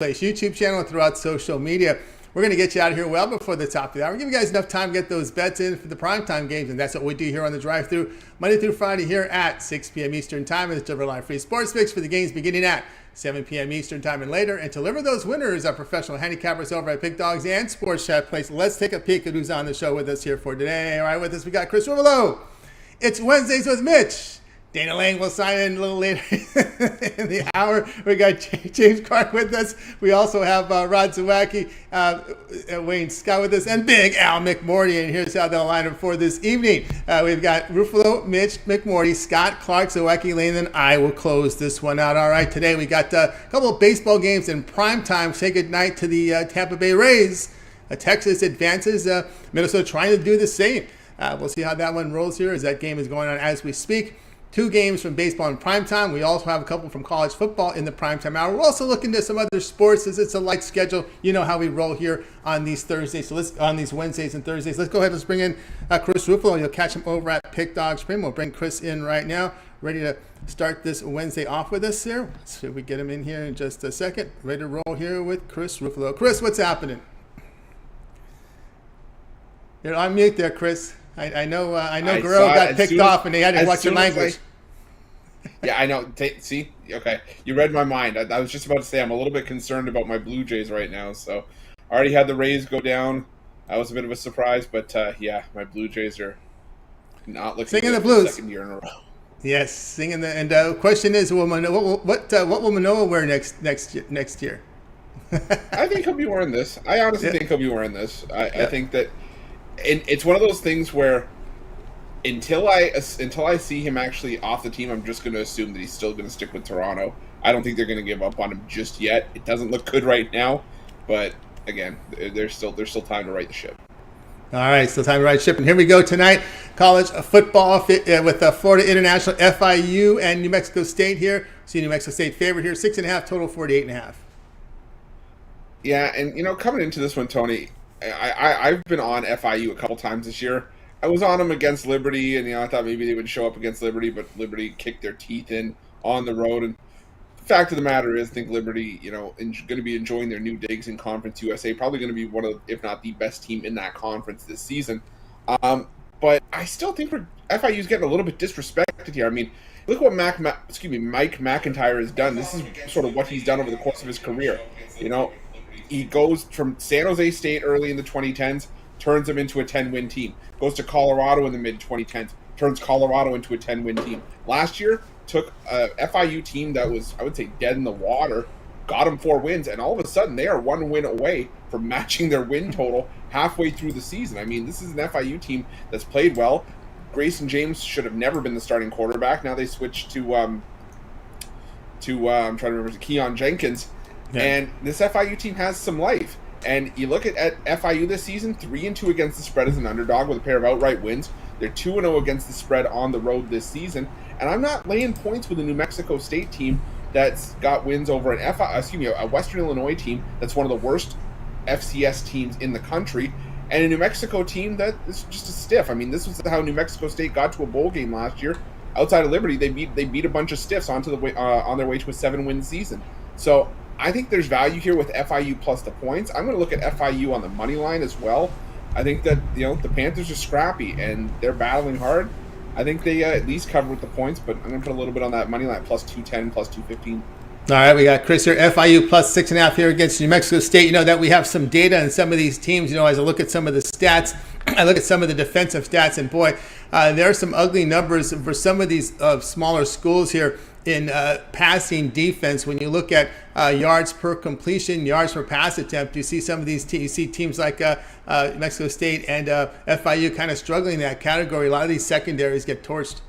Place YouTube channel and throughout social media. We're going to get you out of here well before the top of the hour. Give you guys enough time to get those bets in for the primetime games, and that's what we do here on the drive-thru Monday through Friday here at 6 p.m. Eastern Time. And it's deliver live free sports fix for the games beginning at 7 p.m. Eastern Time and later. And to deliver those winners are professional handicappers over at Pick Dogs and Sports Chat Place. Let's take a peek at who's on the show with us here for today. All right, with us we got Chris Ruffolo. It's Wednesdays with Mitch. Dana Lang will sign in a little later in the hour. We got James Clark with us. We also have Rod Zawacki, Wayne Scott with us, and Big Al McMorty. And here's how they'll line up for this evening. We've got Ruffolo, Mitch, McMorty, Scott, Clark, Zawacki, Lane, and I will close this one out. All right, today we got a couple of baseball games in prime time. Say goodnight to the Tampa Bay Rays. Texas advances. Minnesota trying to do the same. We'll see how that one rolls here as that game is going on as we speak. 2 games from baseball in primetime. We also have a couple from college football in the primetime hour. We're also looking at some other sports as it's a light schedule. You know how we roll here on these Thursdays, so on these Wednesdays and Thursdays. Let's go ahead. Let's bring in Chris Ruffolo. You'll catch him over at Pick Dogs Spring. We'll bring Chris in right now, ready to start this Wednesday off with us here. So we get him in here in just a second. Ready to roll here with Chris Ruffolo. Chris, what's happening? You're on mute there, Chris. I know Guerrero got picked off and they had to watch your language. Yeah, I know. See? Okay. You read my mind. I was just about to say I'm a little bit concerned about my Blue Jays right now. So I already had the Rays go down. That was a bit of a surprise. But, yeah, my Blue Jays are not looking singing good the blues. For the second year in a row. Yes, singing the – and the question is, what will Manoah wear next year? I think he'll be wearing this. I honestly think he'll be wearing this. I think that – and it's one of those things where until I see him actually off the team, I'm just going to assume that he's still going to stick with Toronto. I don't think they're going to give up on him just yet. It doesn't look good right now, but again, there's still time to right the ship. All right, still time to right ship. And here we go tonight. College football with Florida International, FIU, and New Mexico State here. See New Mexico State favorite here, 6.5, total 48.5. Yeah, and coming into this one, Tony, I've been on FIU a couple times this year. I was on them against Liberty, and I thought maybe they would show up against Liberty, but Liberty kicked their teeth in on the road. And the fact of the matter is, I think Liberty, going to be enjoying their new digs in Conference USA. Probably going to be one of, if not the best team in that conference this season. But I still think FIU's getting a little bit disrespected here. I mean, look what Mike McIntyre has done. This is sort of what he's done over the course of his career. He goes from San Jose State early in the 2010s, turns them into a 10-win team. Goes to Colorado in the mid-2010s, turns Colorado into a 10-win team. Last year, took a FIU team that was, I would say, dead in the water, got them 4 wins, and all of a sudden they are 1 win away from matching their win total halfway through the season. I mean, this is an FIU team that's played well. Grayson James should have never been the starting quarterback. Now they switched to I'm trying to remember, Keon Jenkins. Yeah. And this FIU team has some life. And you look at FIU this season, 3-2 against the spread as an underdog with a pair of outright wins. They're 2-0 against the spread on the road this season. And I'm not laying points with a New Mexico State team that's got wins over a Western Illinois team that's one of the worst FCS teams in the country, and a New Mexico team that is just a stiff. I mean, this was how New Mexico State got to a bowl game last year. Outside of Liberty, they beat a bunch of stiffs on their way to a 7-win season. So I think there's value here with FIU plus the points. I'm going to look at FIU on the money line as well. I think that the Panthers are scrappy and they're battling hard. I think they at least cover with the points, but I'm going to put a little bit on that money line, plus 210, plus 215. All right, we got Chris here, FIU plus 6.5 here against New Mexico State. That we have some data on some of these teams. As I look at some of the stats, I look at some of the defensive stats, and boy, there are some ugly numbers for some of these smaller schools here in passing defense. When you look at yards per completion, yards per pass attempt, you see some of these you see teams like Mexico State and FIU kind of struggling in that category. A lot of these secondaries get torched.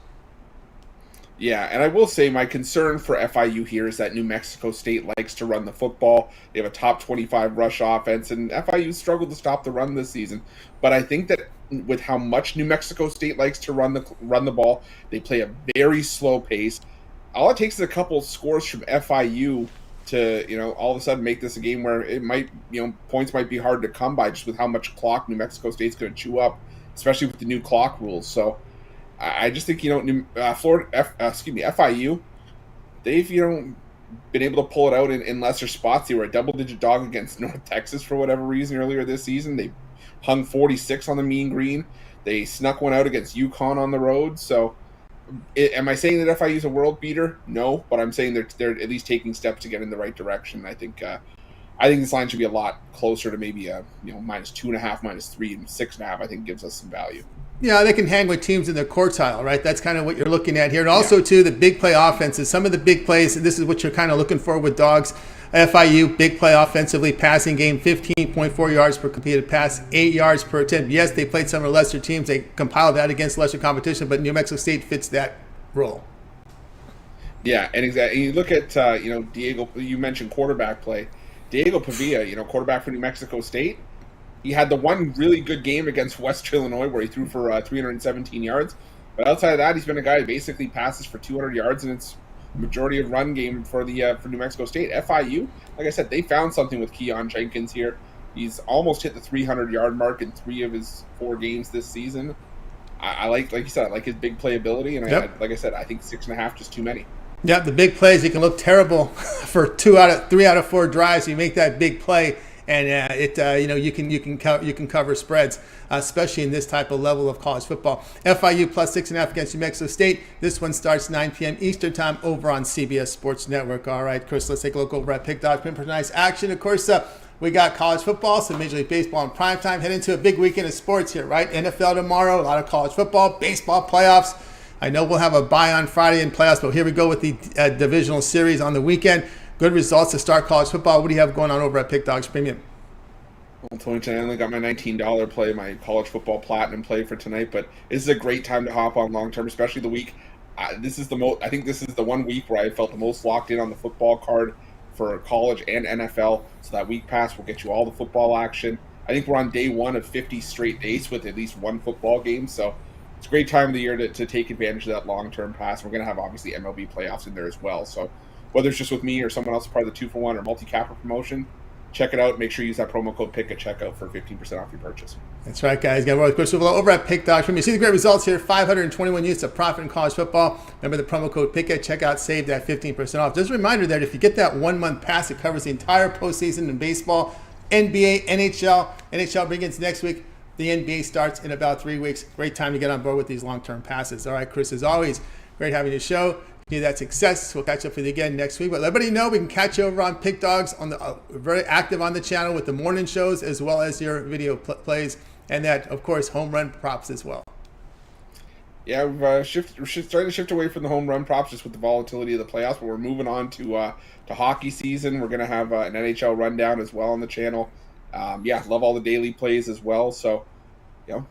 Yeah, and I will say my concern for FIU here is that New Mexico State likes to run the football. They have a top 25 rush offense, and FIU struggled to stop the run this season. But I think that with how much New Mexico State likes to run the ball, they play a very slow pace. All it takes is a couple scores from FIU to, all of a sudden make this a game where it might, points might be hard to come by just with how much clock New Mexico State's going to chew up, especially with the new clock rules. So I just think, FIU, they've, been able to pull it out in lesser spots. They were a double-digit dog against North Texas for whatever reason earlier this season. They hung 46 on the Mean Green. They snuck one out against UConn on the road. So, am I saying that FIU is a world beater? No, but I'm saying they're at least taking steps to get in the right direction. I think this line should be a lot closer to maybe -2.5, -3, and 6.5. I think gives us some value. Yeah, they can hang with teams in their quartile, right? That's kind of what you're looking at here. And also, too, the big play offenses. Some of the big plays, and this is what you're kind of looking for with dogs. FIU, big play offensively, passing game, 15.4 yards per completed pass, 8 yards per attempt. Yes, they played some of the lesser teams. They compiled that against lesser competition, but New Mexico State fits that role. Yeah, and exactly. You look at, Diego, you mentioned quarterback play. Diego Pavia, quarterback for New Mexico State, he had the one really good game against Western Illinois where he threw for 317 yards. But outside of that, he's been a guy who basically passes for 200 yards, and it's majority of run game for New Mexico State. FIU, like I said, they found something with Keon Jenkins here. He's almost hit the 300-yard mark in 3 of his 4 games this season. I like you said, I like his big playability, and like I said, I think 6.5 just too many. Yeah, the big plays, you can look terrible for 3 out of 4 drives. You make that big play, and you can cover spreads, especially in this type of level of college football. FIU plus 6.5 against New Mexico State. This one starts 9 p.m. Eastern time over on CBS Sports Network. All right, Chris, let's take a look over at Pick Dog for nice action. Of course, we got college football, some Major League Baseball in prime time. Head into a big weekend of sports here, right? NFL tomorrow, a lot of college football, baseball playoffs. I know we'll have a bye on Friday in playoffs, but here we go with the divisional series on the weekend. Good results to start college football. What do you have going on over at Pick Dogs Premium? Well, Tony, I only got my $19 play, my college football platinum play for tonight, but this is a great time to hop on long term, especially the week. I think this is the one week where I felt the most locked in on the football card for college and NFL. So that week pass will get you all the football action. I think we're on day 1 of 50 straight days with at least one football game. So it's a great time of the year to take advantage of that long-term pass. We're going to have, obviously, MLB playoffs in there as well. So whether it's just with me or someone else part of the 2-for-1 or multi-capper promotion, check it out. Make sure you use that promo code PICK at checkout for 15% off your purchase. That's right, guys. Got more with Chris Ruffolo over at Pick Dogs. You see the great results here. 521 units of profit in college football. Remember the promo code PICK at checkout. Save that 15% off. Just a reminder that if you get that 1-month pass, it covers the entire postseason in baseball, NBA, NHL. NHL begins next week. The NBA starts in about 3 weeks. Great time to get on board with these long-term passes. All right, Chris, as always, great having you show. You that success. We'll catch up with you again next week. But let everybody know we can catch you over on Pick Dogs. Very active on the channel with the morning shows as well as your video plays. And that, of course, home run props as well. Yeah, we're starting to shift away from the home run props just with the volatility of the playoffs. But we're moving on to hockey season. We're going to have an NHL rundown as well on the channel. Love all the daily plays as well. So,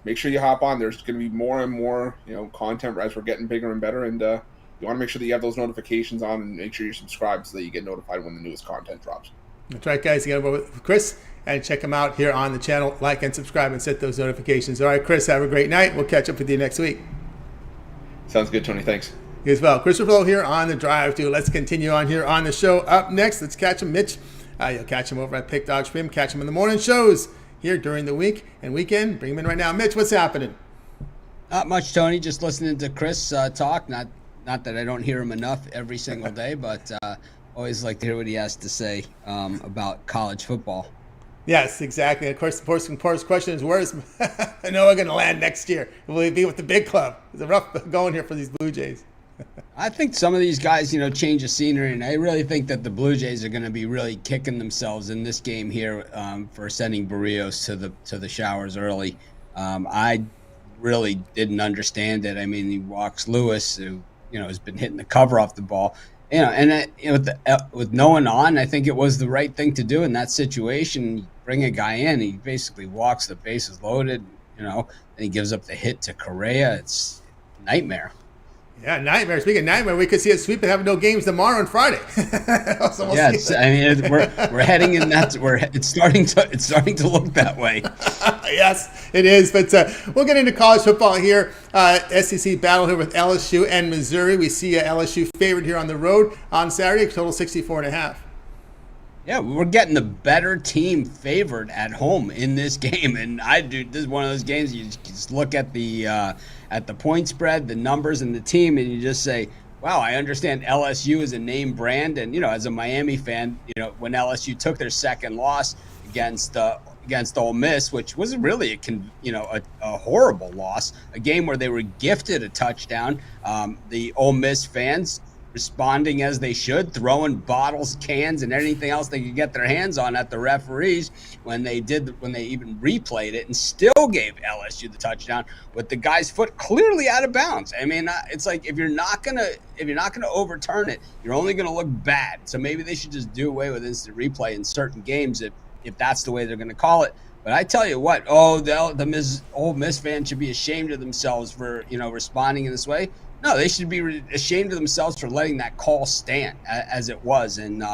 make sure you hop on. There's going to be more and more, content as we're getting bigger and better. And you want to make sure that you have those notifications on and make sure you're subscribed so that you get notified when the newest content drops. That's right, guys. You got to go with Chris and check him out here on the channel. Like and subscribe and set those notifications. All right, Chris, have a great night. We'll catch up with you next week. Sounds good, Tony. Thanks. You as well. Chris Ruffolo here on the Drive Thru. Let's continue on here on the show. Up next, let's catch him, Mitch. You'll catch him over at Pick Dog Stream. Catch him in the morning shows here during the week and weekend. Bring him in right now. Mitch, what's happening? Not much, Tony. Just listening to Chris talk. Not that I don't hear him enough every single day, but always like to hear what he has to say about college football. Yes, exactly. Of course, the first question is, where's Noah going to land next year? Will he be with the big club? It's a rough going here for these Blue Jays. I think some of these guys, change the scenery, and I really think that the Blue Jays are going to be really kicking themselves in this game here for sending Barrios to the showers early. I really didn't understand it. I mean, he walks Lewis, who has been hitting the cover off the ball. With no one on, I think it was the right thing to do in that situation. Bring a guy in, he basically walks the bases loaded, and he gives up the hit to Correa. It's a nightmare. Yeah, nightmare. Speaking of nightmare, we could see a sweep and have no games tomorrow and Friday. We're heading in that. It's starting to look that way. Yes, it is. But we'll get into college football here. SEC battle here with LSU and Missouri. We see LSU favored here on the road on Saturday, total 64.5. Yeah, we're getting the better team favored at home in this game, and this is one of those games you just look at the point spread, the numbers, and the team, and you just say, Wow, I understand LSU is a name brand, and as a Miami fan, when LSU took their second loss against Ole Miss, which was really a horrible loss, a game where they were gifted a touchdown. The Ole Miss fans responding as they should, throwing bottles, cans, and anything else they could get their hands on at the referees when they even replayed it, and still gave LSU the touchdown with the guy's foot clearly out of bounds. I mean, it's like if you're not gonna overturn it, you're only gonna look bad. So maybe they should just do away with instant replay in certain games if that's the way they're gonna call it. But I tell you what, the Ole Miss fans should be ashamed of themselves for responding in this way. No, they should be ashamed of themselves for letting that call stand as it was. And,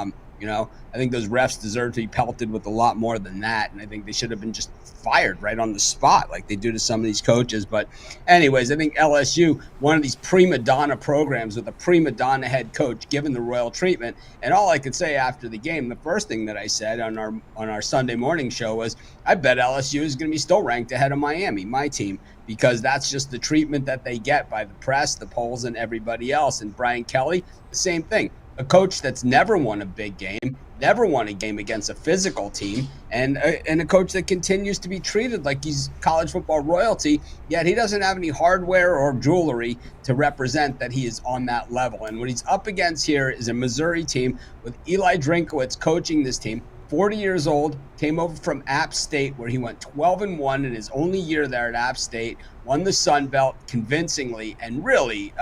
I think those refs deserve to be pelted with a lot more than that. And I think they should have been just fired right on the spot like they do to some of these coaches. But anyways, I think LSU, one of these prima donna programs with a prima donna head coach given the royal treatment. And all I could say after the game, the first thing that I said on our Sunday morning show was, I bet LSU is going to be still ranked ahead of Miami, my team, because that's just the treatment that they get by the press, the polls, and everybody else. And Brian Kelly, the same thing. A coach that's never won a big game, never won a game against a physical team, and a coach that continues to be treated like he's college football royalty, yet he doesn't have any hardware or jewelry to represent that he is on that level. And what he's up against here is a Missouri team with Eli Drinkowitz coaching this team. 40 years old, came over from App State, where he went 12-1 in his only year there at App State, won the Sun Belt convincingly, and really,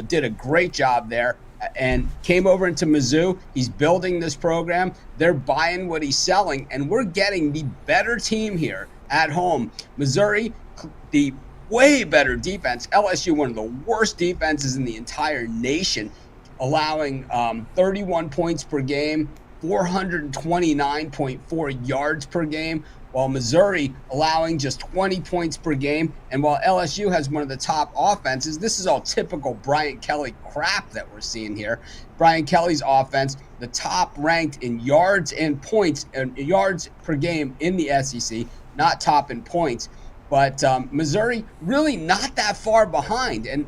did a great job there. And came over into Mizzou. He's building this program. They're buying what he's selling, and we're getting the better team here at home. Missouri, the way better defense. LSU, one of the worst defenses in the entire nation, allowing 31 points per game, 429.4 yards per game, while Missouri allowing just 20 points per game. And while LSU has one of the top offenses, this is all typical Brian Kelly crap that we're seeing here. Brian Kelly's offense, the top ranked in yards and points and yards per game in the SEC, not top in points. But Missouri really not that far behind. And,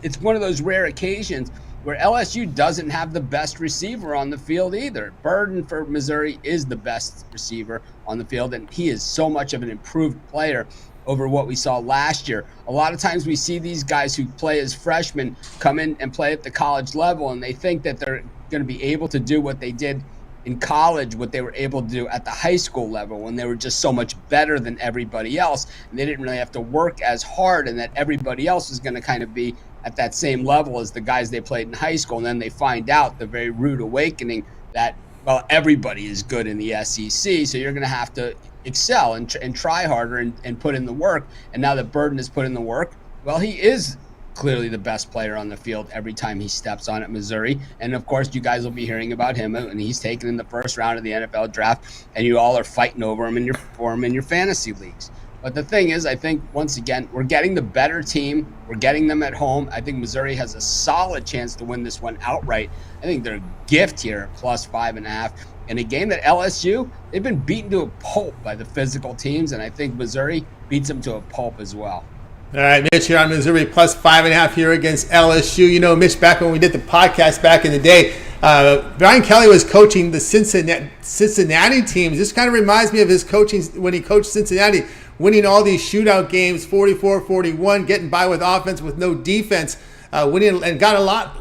it's one of those rare occasions where LSU doesn't have the best receiver on the field either. Burden for Missouri is the best receiver on the field, and he is so much of an improved player over what we saw last year. A lot of times we see these guys who play as freshmen come in and play at the college level, and they think that they're going to be able to do what they did in college, what they were able to do at the high school level when they were just so much better than everybody else, and they didn't really have to work as hard, and that everybody else is going to kind of be at that same level as the guys they played in high school. And then they find out the very rude awakening that, well, everybody is good in the SEC, so you're going to have to excel and try harder and put in the work. And now that Burden has put in the work, well, he is clearly the best player on the field every time he steps on at Missouri. And of course, you guys will be hearing about him, and he's taken in the first round of the NFL draft, and you all are fighting over him in your fantasy leagues. But the thing is, I think, once again, we're getting the better team. We're getting them at home. I think Missouri has a solid chance to win this one outright. I think they're a gift here, plus 5.5. In a game that LSU, they've been beaten to a pulp by the physical teams, and I think Missouri beats them to a pulp as well. All right, Mitch here on Missouri, plus 5.5 here against LSU. Mitch, back when we did the podcast back in the day, Brian Kelly was coaching the Cincinnati teams. This kind of reminds me of his coaching when he coached Cincinnati, winning all these shootout games, 44-41, getting by with offense with no defense, winning and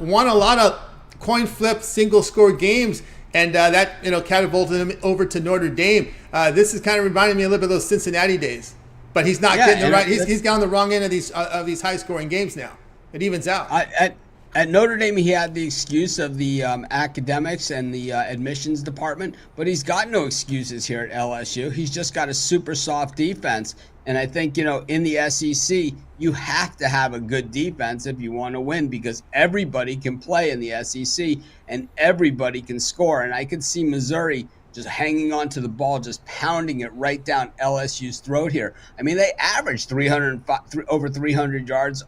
won a lot of coin flip single score games, and that catapulted him over to Notre Dame. This is kind of reminding me a little bit of those Cincinnati days, but he's not getting the right. He's got on the wrong end of these high scoring games now. It evens out. At Notre Dame, he had the excuse of the academics and the admissions department, but he's got no excuses here at LSU. He's just got a super soft defense. And I think, in the SEC, you have to have a good defense if you want to win, because everybody can play in the SEC and everybody can score. And I could see Missouri just hanging on to the ball, just pounding it right down LSU's throat here. I mean, they averaged over 300 yards,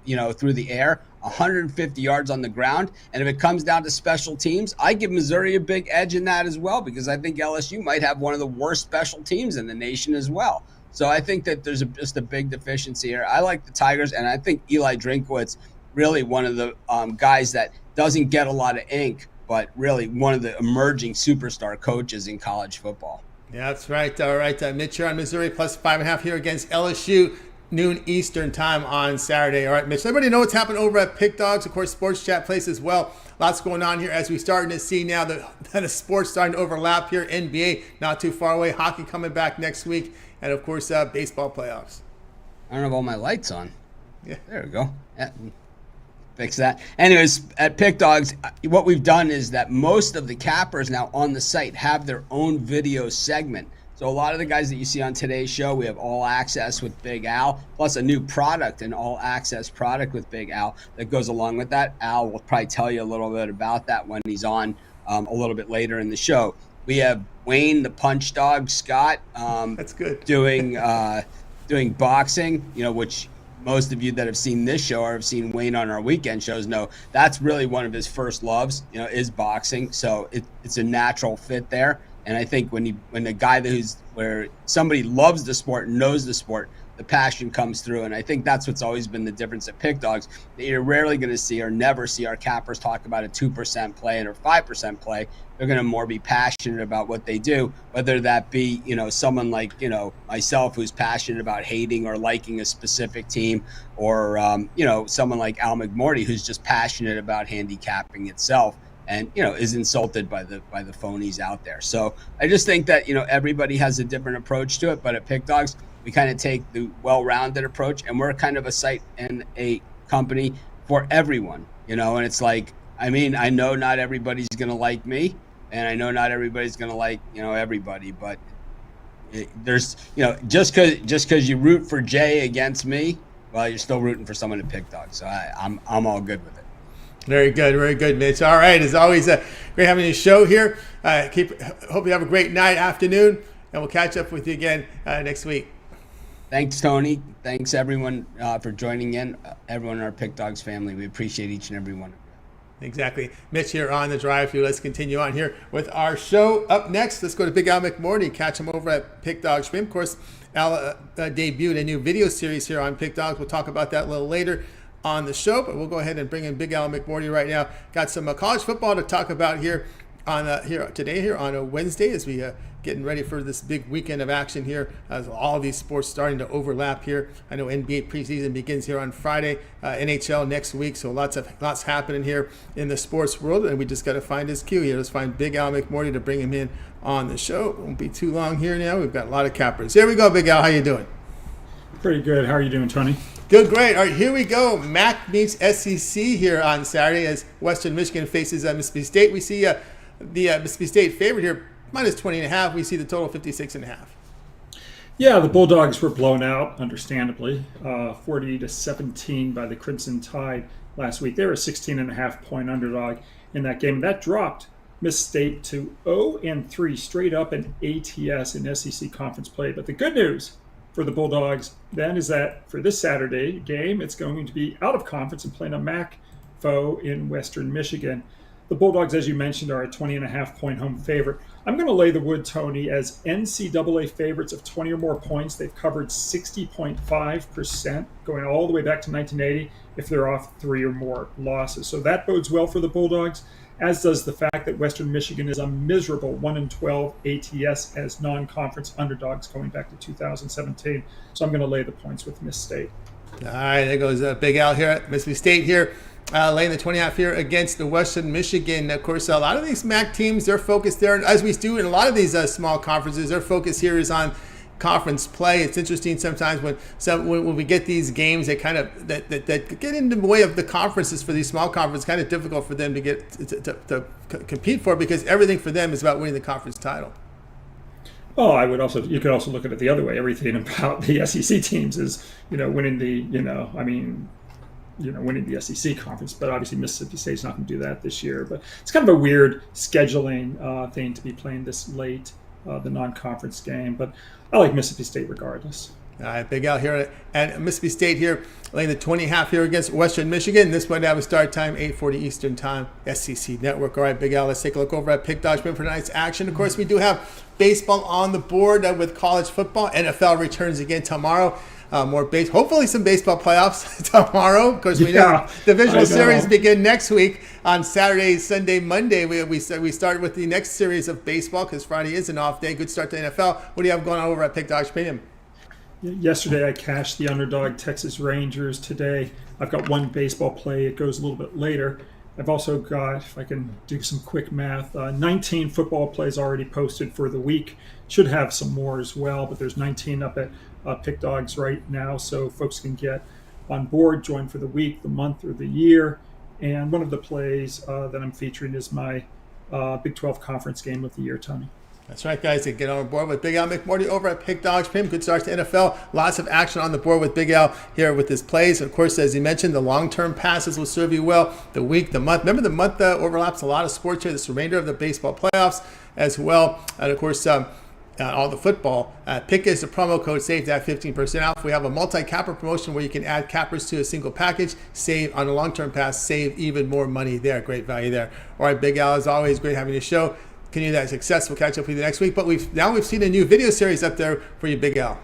through the air, 150 yards on the ground. And if it comes down to special teams, I give Missouri a big edge in that as well, because I think LSU might have one of the worst special teams in the nation as well. So I think that there's just a big deficiency here. I like the Tigers, and I think Eli Drinkowitz really one of the guys that doesn't get a lot of ink, but really one of the emerging superstar coaches in college football. Yeah, that's right. All right, Mitch here on Missouri plus 5.5 here against LSU, noon Eastern time on Saturday. All right, Mitch, everybody know what's happened over at Pick Dogs. Of course, Sports Chat Place as well. Lots going on here as we're starting to see now that the sports starting to overlap here. NBA not too far away. Hockey coming back next week. And, of course, baseball playoffs. I don't have all my lights on. Yeah. There we go. Yeah. Fix that. Anyways, at Pick Dogs, what we've done is that most of the cappers now on the site have their own video segment. So a lot of the guys that you see on today's show, we have All Access with Big Al, plus a new product, an All Access product with Big Al that goes along with that. Al will probably tell you a little bit about that when he's on a little bit later in the show. We have Wayne, the Punch Dog Scott. That's good. Doing boxing, which most of you that have seen this show or have seen Wayne on our weekend shows know that's really one of his first loves, is boxing. So it's a natural fit there. And I think when a guy where somebody loves the sport, knows the sport, the passion comes through. And I think that's what's always been the difference at Pick Dogs, that you're rarely going to see or never see our cappers talk about a 2% play or 5% play. They're going to more be passionate about what they do, whether that be, someone like, myself who's passionate about hating or liking a specific team, or, someone like Al McMorty who's just passionate about handicapping itself and, is insulted by the phonies out there. So I just think that, everybody has a different approach to it. But at Pick Dogs, we kind of take the well-rounded approach, and we're kind of a site and a company for everyone, and it's like, I know not everybody's going to like me, and I know not everybody's going to like, everybody, but there's, just because you root for Jay against me, well, you're still rooting for someone to Pick Dogs. So I'm all good with it. Very good, Mitch. All right, as always, great having you show here. Hope you have a great night, afternoon, and we'll catch up with you again next week. Thanks, Tony. Thanks, everyone, for joining in. Everyone in our Pick Dogs family, we appreciate each and every one of you. Exactly. Mitch here on the drive-thru. Let's continue on here with our show. Up next, let's go to Big Al McMorty. Catch him over at Pick Dog Stream. Of course, Al debuted a new video series here on Pick Dogs. We'll talk about that a little later on the show, but we'll go ahead and bring in Big Al McMorty right now. Got some college football to talk about here on today on a Wednesday as we getting ready for this big weekend of action here as all these sports starting to overlap here. I know NBA preseason begins here on Friday, NHL next week, so lots happening here in the sports world, and we just got to find his cue here. Let's find Big Al McMorty to bring him in on the show. It won't be too long here now. We've got a lot of cappers. Here we go, Big Al. How you doing? Pretty good. How are you doing, Tony? Good, great. All right, here we go. MAC meets SEC here on Saturday as Western Michigan faces Mississippi State. We see the Mississippi State favorite here, minus 20.5. We see the total 56.5. Yeah, the Bulldogs were blown out, understandably, 40-17 by the Crimson Tide last week. They were a 16.5-point underdog in that game. That dropped Miss State to 0-3 straight up in ATS in SEC conference play. But the good news for the Bulldogs then is that for this Saturday game, it's going to be out of conference and playing a MAC foe in Western Michigan. The Bulldogs, as you mentioned, are a 20.5-point home favorite. I'm going to lay the wood, Tony, as NCAA favorites of 20 or more points. They've covered 60.5% going all the way back to 1980 if they're off 3 or more losses. So that bodes well for the Bulldogs, as does the fact that Western Michigan is a miserable 1-12 ATS as non-conference underdogs going back to 2017. So I'm going to lay the points with Miss State. All right, there goes Big Al here at Mississippi State here. Laying the 20.5 here against the Western Michigan. Of course, a lot of these MAC teams, their focus there, as we do in a lot of these small conferences, their focus here is on conference play. It's interesting sometimes when we get these games that kind of that get in the way of the conferences for these small conferences. It's kind of difficult for them to get to compete for, because everything for them is about winning the conference title. Well, you could also look at it the other way. Everything about the SEC teams is, winning winning the SEC conference, but obviously Mississippi State's not going to do that this year. But it's kind of a weird scheduling thing to be playing this late, the non-conference game. But I like Mississippi State regardless. All right, Big Al here and Mississippi State here, laying the 20.5 here against Western Michigan. This one have a start time, 8:40 Eastern time, SEC Network. All right, Big Al, let's take a look over at Pick Dodge for tonight's action. Of course, we do have baseball on the board with college football. NFL returns again tomorrow. more base. Hopefully, some baseball playoffs tomorrow. Of course, we know divisional series begin next week on Saturday, Sunday, Monday. We start with the next series of baseball because Friday is an off day. Good start to NFL. What do you have going on over at Pick Dodge Premium? Yesterday, I cashed the underdog Texas Rangers. Today, I've got one baseball play. It goes a little bit later. I've also got, if I can do some quick math, 19 football plays already posted for the week. Should have some more as well, but there's 19 up at Pick Dogs right now, so folks can get on board, join for the week, the month, or the year. And one of the plays that I'm featuring is my Big 12 conference game of the year, Tony. That's right, guys. To get on board with Big Al McMorty over at Pick Dogs Pim. Good start to NFL. Lots of action on the board with Big Al here with his plays. Of course, as he mentioned, the long-term passes will serve you well. The week, the month. Remember, the month overlaps a lot of sports here. This the remainder of the baseball playoffs as well. And, of course, all the football. Pick is the promo code. Save that 15% off. We have a multi-capper promotion where you can add cappers to a single package. Save on a long-term pass. Save even more money there. Great value there. All right, Big Al, as always, great having you show. Continue that success. We'll catch up with you next week. But we've seen a new video series up there for you, Big Al.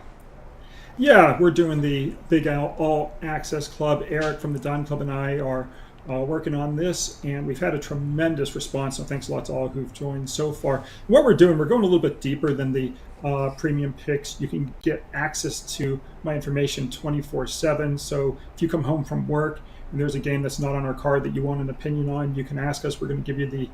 Yeah, we're doing the Big Al All Access Club. Eric from the Don Club and I are working on this, and we've had a tremendous response. So thanks a lot to all who've joined so far. What we're doing, we're going a little bit deeper than the premium picks. You can get access to my information 24/7. So if you come home from work and there's a game that's not on our card that you want an opinion on, you can ask us. We're going to give you the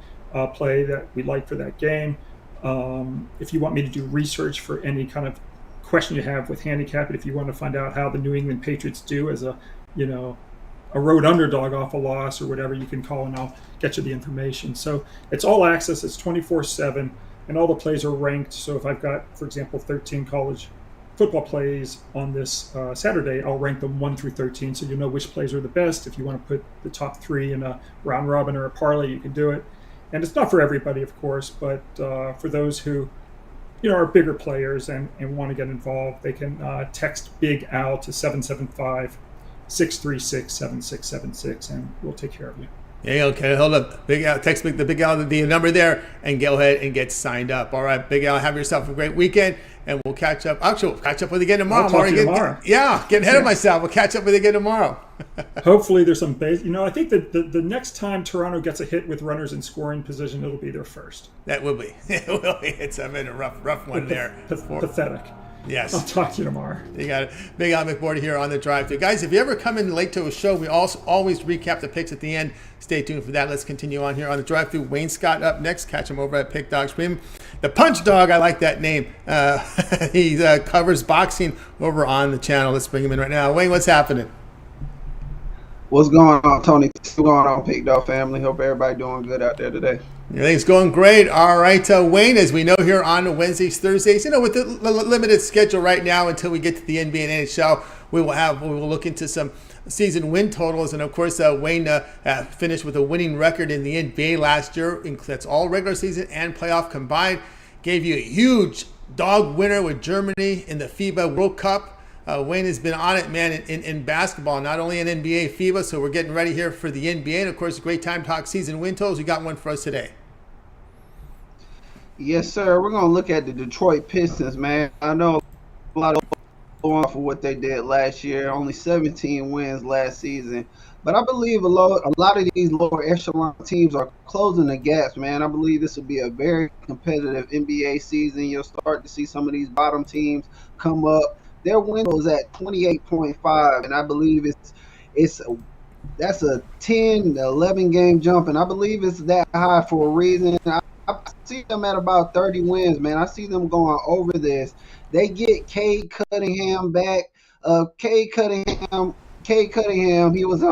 play that we like for that game. If you want me to do research for any kind of question you have with handicap, if you want to find out how the New England Patriots do as a road underdog off a loss or whatever, you can call and I'll get you the information. So it's all access. It's 24/7, and all the plays are ranked. So if I've got, for example, 13 college football plays on this Saturday, I'll rank them 1 through 13, so you know which plays are the best. If you want to put the top 3 in a round robin or a parlay, you can do it. And it's not for everybody, of course, but for those who, are bigger players and want to get involved, they can text Big Al to 775-636-7676, and we'll take care of you. Yeah, okay, hold up. Big Al, text the Big Al the number there and go ahead and get signed up. All right, Big Al, have yourself a great weekend, and we'll catch up. Actually, we'll catch up with you again tomorrow. I'll talk to you tomorrow. Getting ahead of myself. We'll catch up with you again tomorrow. Hopefully there's some base. I think that the next time Toronto gets a hit with runners in scoring position, it'll be their first. That will be. It will be. It's been a rough one there. Pathetic. Yes. I'll talk to you tomorrow. You got it. Big Al McMorty here on the Drive Thru. Guys, if you ever come in late to a show, we also always recap the picks at the end. Stay tuned for that. Let's continue on here on the Drive Thru. Wayne Scott up next. Catch him over at Pick Dogs Premium. The Punch Dog, I like that name. He covers boxing over on the channel. Let's bring him in right now. Wayne, what's happening? What's going on, Tony? What's going on, Pick Dog family? Hope everybody doing good out there today. Everything's going great. All right, Wayne, as we know here on Wednesdays, Thursdays, with the limited schedule right now until we get to the NBA and NHL, we will look into some season win totals. And, of course, Wayne finished with a winning record in the NBA last year. That's all regular season and playoff combined. Gave you a huge dog winner with Germany in the FIBA World Cup. Wayne has been on it, man, in basketball, not only in NBA, FIBA. So we're getting ready here for the NBA. And, of course, a great time to talk season win totals. You got one for us today. Yes, sir. We're going to look at the Detroit Pistons, man. I know a lot of going for what they did last year, only 17 wins last season. But I believe a lot of these lower echelon teams are closing the gaps, man. I believe this will be a very competitive NBA season. You'll start to see some of these bottom teams come up. Their win was at 28.5, and I believe that's a 10, 11 game jump, and I believe it's that high for a reason. I see them at about 30 wins, man. I see them going over this. They get Cade Cunningham back. Cade Cunningham, he was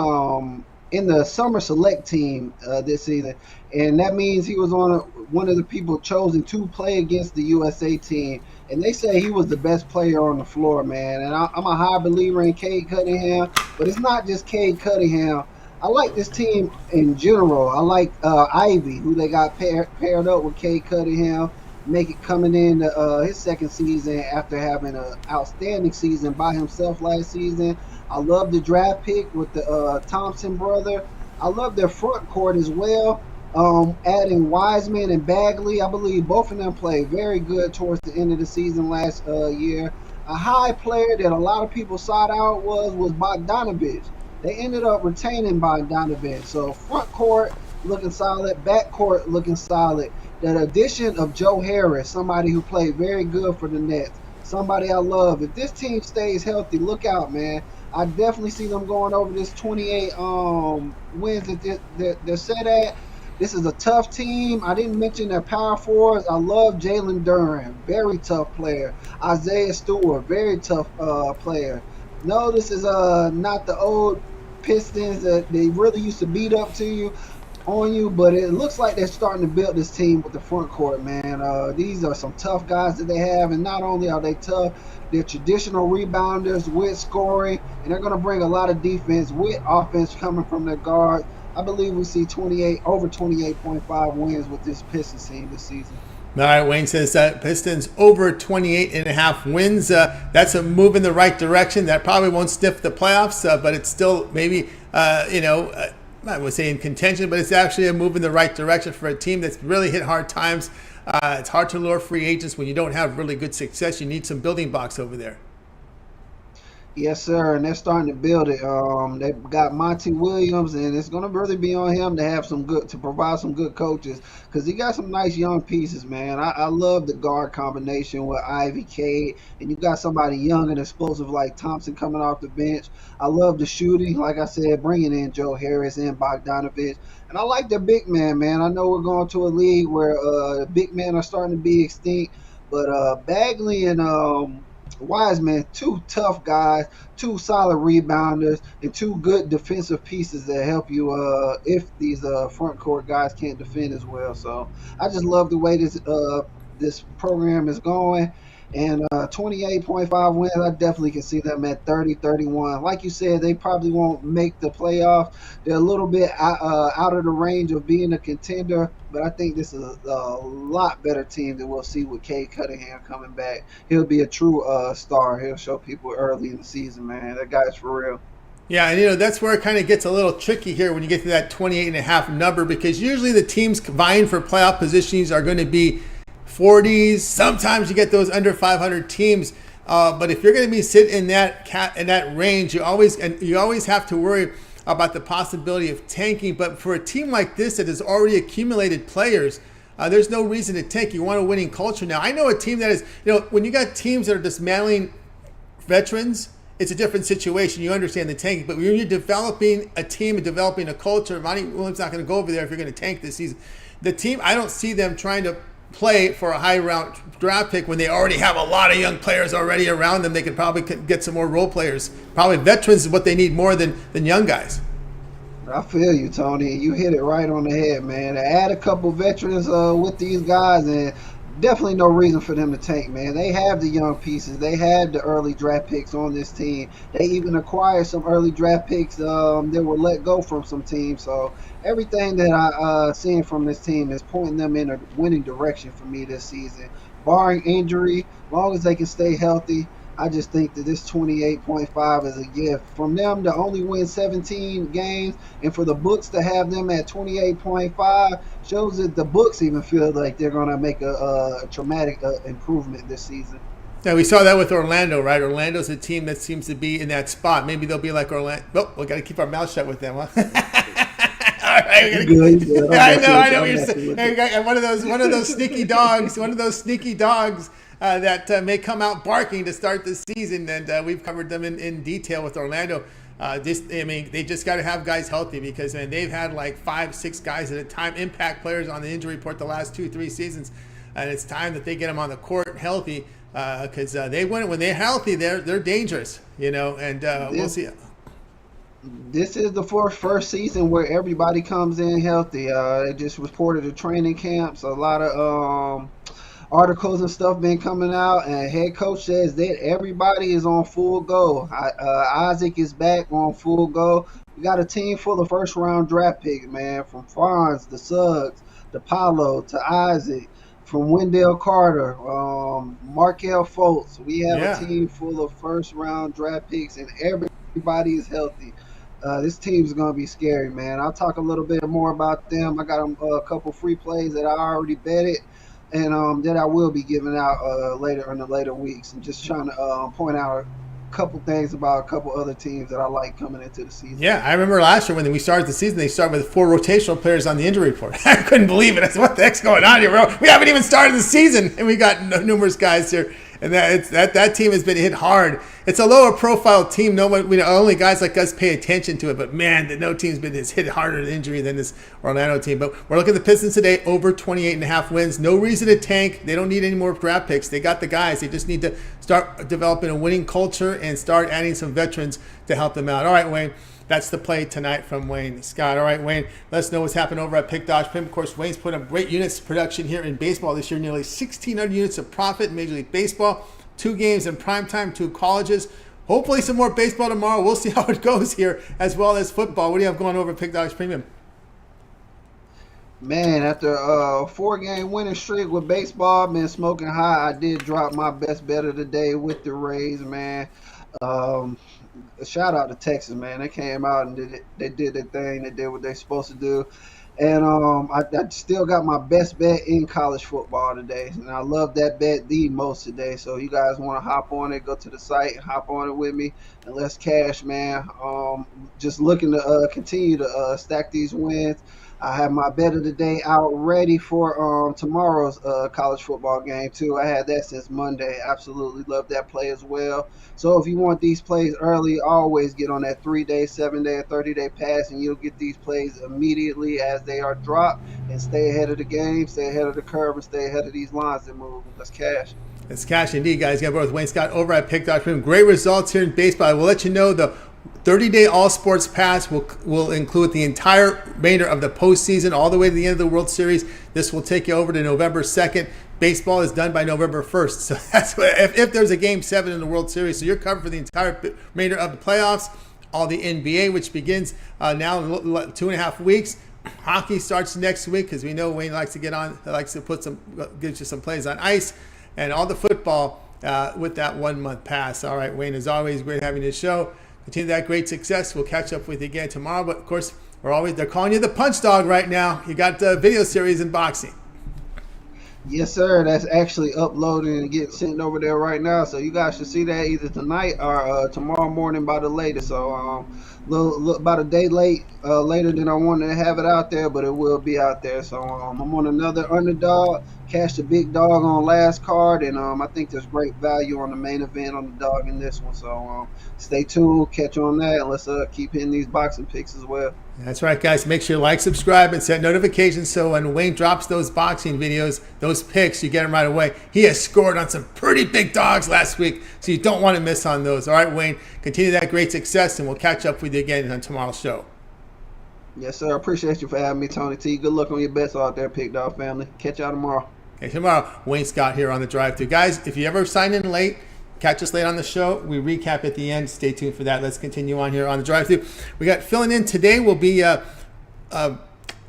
in the summer select team this season, and that means he was on one of the people chosen to play against the USA team. And they say he was the best player on the floor, man. And I'm a high believer in Cade Cunningham, but it's not just Cade Cunningham. I like this team in general. I like Ivy, who they got paired up with Cade Cunningham, make it coming in his second season after having an outstanding season by himself last season. I love the draft pick with the Thompson brother. I love their front court as well. Adding Wiseman and Bagley, I believe both of them played very good towards the end of the season last year. A high player that a lot of people sought out was Bogdanovich. They ended up retaining Bogdanovich. So front court looking solid, back court looking solid. That addition of Joe Harris, somebody who played very good for the Nets, somebody I love. If this team stays healthy, look out, man. I definitely see them going over this 28 wins that they're set at. This is a tough team. I didn't mention their power forwards. I love Jalen Duren, very tough player. Isaiah Stewart, very tough player. No, this is not the old Pistons that they really used to beat up to you on you, but it looks like they're starting to build this team with the front court, man. These are some tough guys that they have, and not only are they tough, they're traditional rebounders with scoring, and they're going to bring a lot of defense with offense coming from their guards. I believe we see over 28.5 wins with this Pistons team this season. All right, Wayne says Pistons over 28.5 wins. That's a move in the right direction. That probably won't sniff the playoffs, but it's still maybe, I would say in contention, but it's actually a move in the right direction for a team that's really hit hard times. It's hard to lure free agents when you don't have really good success. You need some building blocks over there. Yes, sir, and they're starting to build it. They've got Monty Williams, and it's going to really be on him to have to provide some good coaches, because he got some nice young pieces, man. I love the guard combination with Ivy, Cade, and you got somebody young and explosive like Thompson coming off the bench. I love the shooting, like I said, bringing in Joe Harris and Bogdanovich, and I like their big man, man. I know we're going to a league where big men are starting to be extinct, but Bagley and Wiseman, two tough guys, two solid rebounders, and two good defensive pieces that help you if these front court guys can't defend as well. So I just love the way this program is going. And 28.5 wins, I definitely can see them at 30-31. Like you said, they probably won't make the playoffs. They're a little bit out of the range of being a contender, but I think this is a lot better team than we'll see with Cade Cunningham coming back. He'll be a true star. He'll show people early in the season, man. That guy's for real. Yeah, and that's where it kind of gets a little tricky here when you get to that 28.5 number, because usually the teams vying for playoff positions are going to be 40s. Sometimes you get those under 500 teams, but if you're going to be sitting in that range, you always have to worry about the possibility of tanking. But for a team like this that has already accumulated players, there's no reason to tank. You want a winning culture. Now, I know a team that is, when you got teams that are dismantling veterans, it's a different situation. You understand the tanking, but when you're developing a team and developing a culture, Monty Williams not going to go over there if you're going to tank this season. The team, I don't see them trying to play for a high round draft pick when they already have a lot of young players already around them. They could probably get some more role players. Probably veterans is what they need more than young guys. I feel you, Tony. You hit it right on the head, man. Add a couple veterans with these guys, and definitely no reason for them to tank, man. They have the young pieces. They have the early draft picks on this team. They even acquired some early draft picks that were let go from some teams. So everything that I seen from this team is pointing them in a winning direction for me this season. Barring injury, as long as they can stay healthy, I just think that this 28.5 is a gift. From them to only win 17 games, and for the books to have them at 28.5 shows that the books even feel like they're going to make a traumatic improvement this season. Yeah, we saw that with Orlando, right? Orlando's a team that seems to be in that spot. Maybe they'll be like Orlando. Oh, we got to keep our mouth shut with them, huh? All right, I know what you're saying. One of those sneaky dogs. That may come out barking to start the season, and we've covered them in detail with Orlando. They just got to have guys healthy, because they've had like 5-6 guys at a time, impact players on the injury report the last 2-3 seasons, and it's time that they get them on the court healthy, because when they're healthy, they're dangerous, and we'll see. This is the first season where everybody comes in healthy. They just reported the training camps, a lot of articles and stuff been coming out, and head coach says that everybody is on full go. Isaac is back on full go. We got a team full of first round draft picks, man, from Franz to Suggs to Paolo to Isaac, from Wendell Carter, Markelle Fultz. We have a team full of first round draft picks, and everybody is healthy. This team's going to be scary, man. I'll talk a little bit more about them. I got a couple free plays that I already betted. and that I will be giving out later in the later weeks, and just trying to point out a couple things about a couple other teams that I like coming into the season. Yeah, I remember last year when we started the season, they started with 4 rotational players on the injury report. I couldn't believe it. I said, what the heck's going on here, bro? We haven't even started the season, and we got numerous guys here. And that team has been hit hard. It's a lower profile team. No one, only guys like us pay attention to it. But man, no team's been hit harder to injury than this Orlando team. But we're looking at the Pistons today, over 28.5 wins. No reason to tank. They don't need any more draft picks. They got the guys. They just need to start developing a winning culture and start adding some veterans to help them out. All right, Wayne. That's the play tonight from Wayne Scott. All right, Wayne, let us know what's happened over at Pick Dodge Pim. Of course, Wayne's put up great units production here in baseball this year, nearly 1,600 units of profit in Major League Baseball, 2 games in primetime, 2 colleges. Hopefully some more baseball tomorrow. We'll see how it goes here, as well as football. What do you have going over at Pick Dodge Premium? Man, after a 4-game winning streak with baseball, been smoking high. I did drop my best bet of the day with the Rays, man. Shout out to Texas, man. They came out and they did their thing. They did what they're supposed to do. And I still got my best bet in college football today. And I love that bet the most today. So you guys want to hop on it, go to the site and hop on it with me. And let's cash, man. Just looking to continue to stack these wins. I have my bet of the day out ready for tomorrow's college football game, too. I had that since Monday. Absolutely love that play as well. So if you want these plays early, always get on that 3-day, 7-day, or 30-day pass, and you'll get these plays immediately as they are dropped. And stay ahead of the game, stay ahead of the curve, and stay ahead of these lines that move. Let's cash. It's cash indeed, guys. You got both Wayne Scott over at Pick.com. Great results here in baseball. I will let you know the 30-day All Sports Pass will include the entire remainder of the postseason, all the way to the end of the World Series. This will take you over to November 2nd. Baseball is done by November 1st. So that's what, if there's a Game 7 in the World Series. So you're covered for the entire remainder of the playoffs. All the NBA, which begins now in 2.5 weeks. Hockey starts next week because we know Wayne likes to get on, likes to gives you some plays on ice. And all the football with that 1-month pass. All right, Wayne, as always, great having you show. Continue that great success. We'll catch up with you again tomorrow. But, of course, they're calling you the Punch Dog right now. You got the video series in boxing. Yes, sir. That's actually uploading and getting sent over there right now. So you guys should see that either tonight or tomorrow morning by the latest. So about a day later than I wanted to have it out there, but it will be out there. So I'm on another underdog. Cashed the big dog on last card, and I think there's great value on the main event on the dog in this one. So stay tuned, catch on that, and let's keep hitting these boxing picks as well. That's right, guys. Make sure you like, subscribe, and set notifications so when Wayne drops those boxing videos, those picks, you get them right away. He has scored on some pretty big dogs last week, so you don't want to miss on those. All right, Wayne, continue that great success, and we'll catch up with you again on tomorrow's show. Yes, sir. I appreciate you for having me, Tony T. Good luck on your bets out there, Pick Dog family. Catch y'all tomorrow. Okay, tomorrow, Wayne Scott here on the Drive-Thru. Guys, if you ever sign in late, catch us late on the show. We recap at the end. Stay tuned for that. Let's continue on here on the Drive-Thru. We got filling in today will be, let's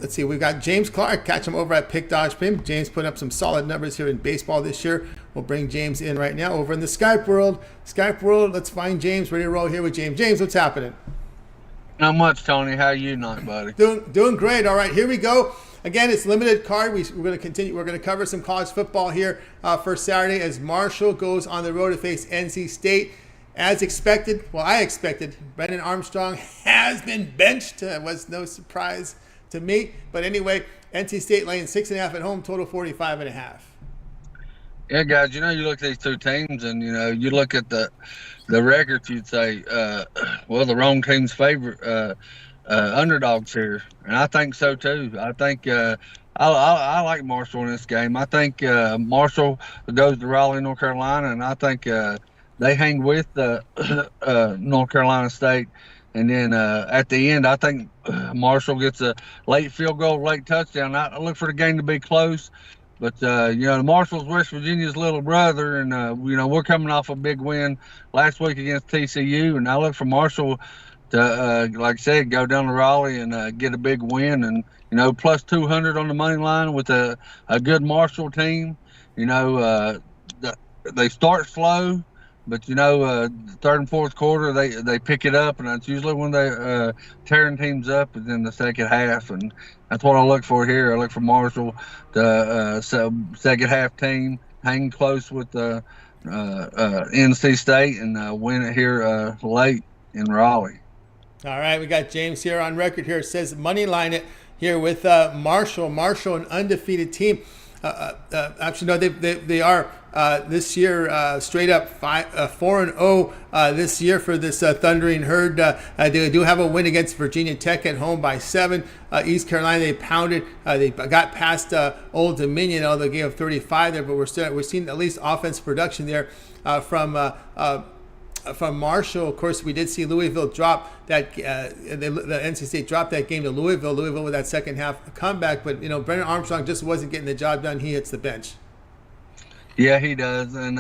see, we've got James Clark. Catch him over at Pick Dodge Pim. James put up some solid numbers here in baseball this year. We'll bring James in right now over in the Skype world. Let's find James. Ready to roll here with James. James, what's happening? Not much, Tony. How you doing, buddy? Doing great. All right, here we go. Again, it's limited card. We're going to continue. We're going to cover some college football here for Saturday as Marshall goes on the road to face NC State. As expected, I expected, Brendan Armstrong has been benched. It was no surprise to me. But anyway, NC State laying 6.5 at home, total 45.5. Yeah, guys, you look at these two teams and, you look at the records, you'd say, the wrong team's favorite underdogs here, and I think so too. I think I like Marshall in this game. I think Marshall goes to Raleigh, North Carolina, and I think they hang with North Carolina State. And then at the end, I think Marshall gets a late field goal, late touchdown. I look for the game to be close, but Marshall's West Virginia's little brother, and we're coming off a big win last week against TCU, and I look for Marshall to, like I said, go down to Raleigh and get a big win, and plus 200 on the money line with a good Marshall team. They start slow, But third and fourth quarter they pick it up, and that's usually when they tearing teams up is in the second half, and that's what I look for here. I look for Marshall, the second half team, hang close with the NC State and win it here late in Raleigh. All right, we got James here on record here. It says money line it here with Marshall, an undefeated team. Actually, no, they are this year straight up 4-0 this year for this Thundering Herd. They do have a win against Virginia Tech at home by 7. East Carolina they pounded. They got past Old Dominion, although they gave up 35 there, but we're seeing at least offense production there from Marshall. Of course, we did see Louisville drop that. The NC State dropped that game to Louisville. Louisville with that second half comeback, but Brennan Armstrong just wasn't getting the job done. He hits the bench. Yeah, he does, and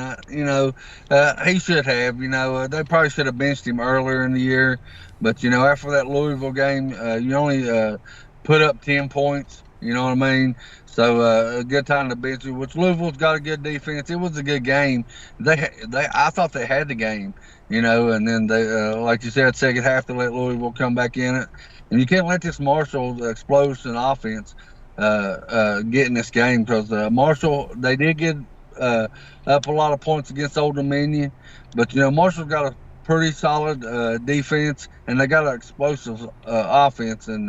he should have. They probably should have benched him earlier in the year, but after that Louisville game, you only put up 10 points. You know what I mean? So a good time to bench him. Which Louisville's got a good defense. It was a good game. I thought they had the game. And then they, like you said, second half they let Louisville come back in it, and you can't let this Marshall explosion offense get in this game, because Marshall, they did get up a lot of points against Old Dominion, but Marshall's got a pretty solid defense, and they got an explosive offense, and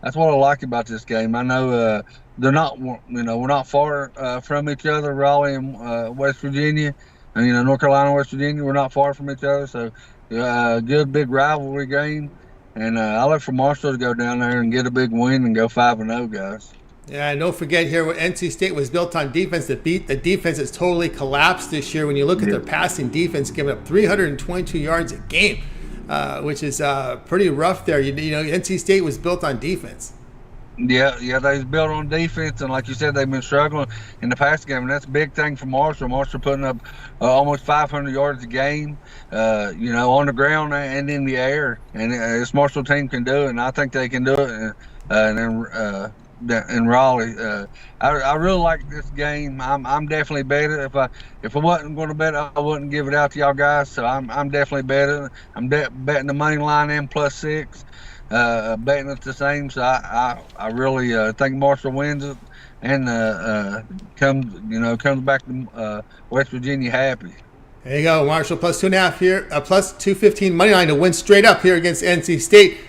that's what I like about this game. I know they're not, we're not far from each other, Raleigh and West Virginia, and North Carolina and West Virginia, we're not far from each other, so good big rivalry game, and I look for Marshall to go down there and get a big win and go 5-0, guys. Yeah, and don't forget here, what NC State was built on defense. The defense has totally collapsed this year. When you look at their passing defense, giving up 322 yards a game, which is pretty rough there. NC State was built on defense. Yeah, they was built on defense, and like you said, they've been struggling in the past game, and that's a big thing for Marshall. Marshall putting up almost 500 yards a game, on the ground and in the air, and this Marshall team can do it, and I think they can do it. In Raleigh, I really like this game. I'm definitely betting. If I wasn't going to bet, I wouldn't give it out to y'all guys. So I'm definitely betting. I'm betting the money line and +6. Betting it the same. So I really think Marshall wins it and comes back to West Virginia happy. There you go, Marshall +2.5 here, +215 money line to win straight up here against NC State,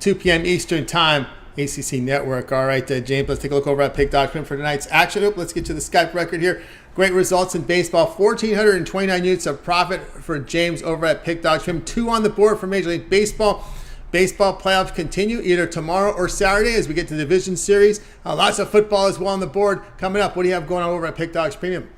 2 p.m. Eastern Time. ACC Network. All right, James, let's take a look over at pick.com for tonight's action. Let's get to the Skype record here. Great results in baseball. 1,429 units of profit for James over at pick.com. 2 on the board for Major League Baseball. Baseball playoffs continue either tomorrow or Saturday as we get to the Division Series. Lots of football as well on the board coming up. What do you have going on over at Pick Premium?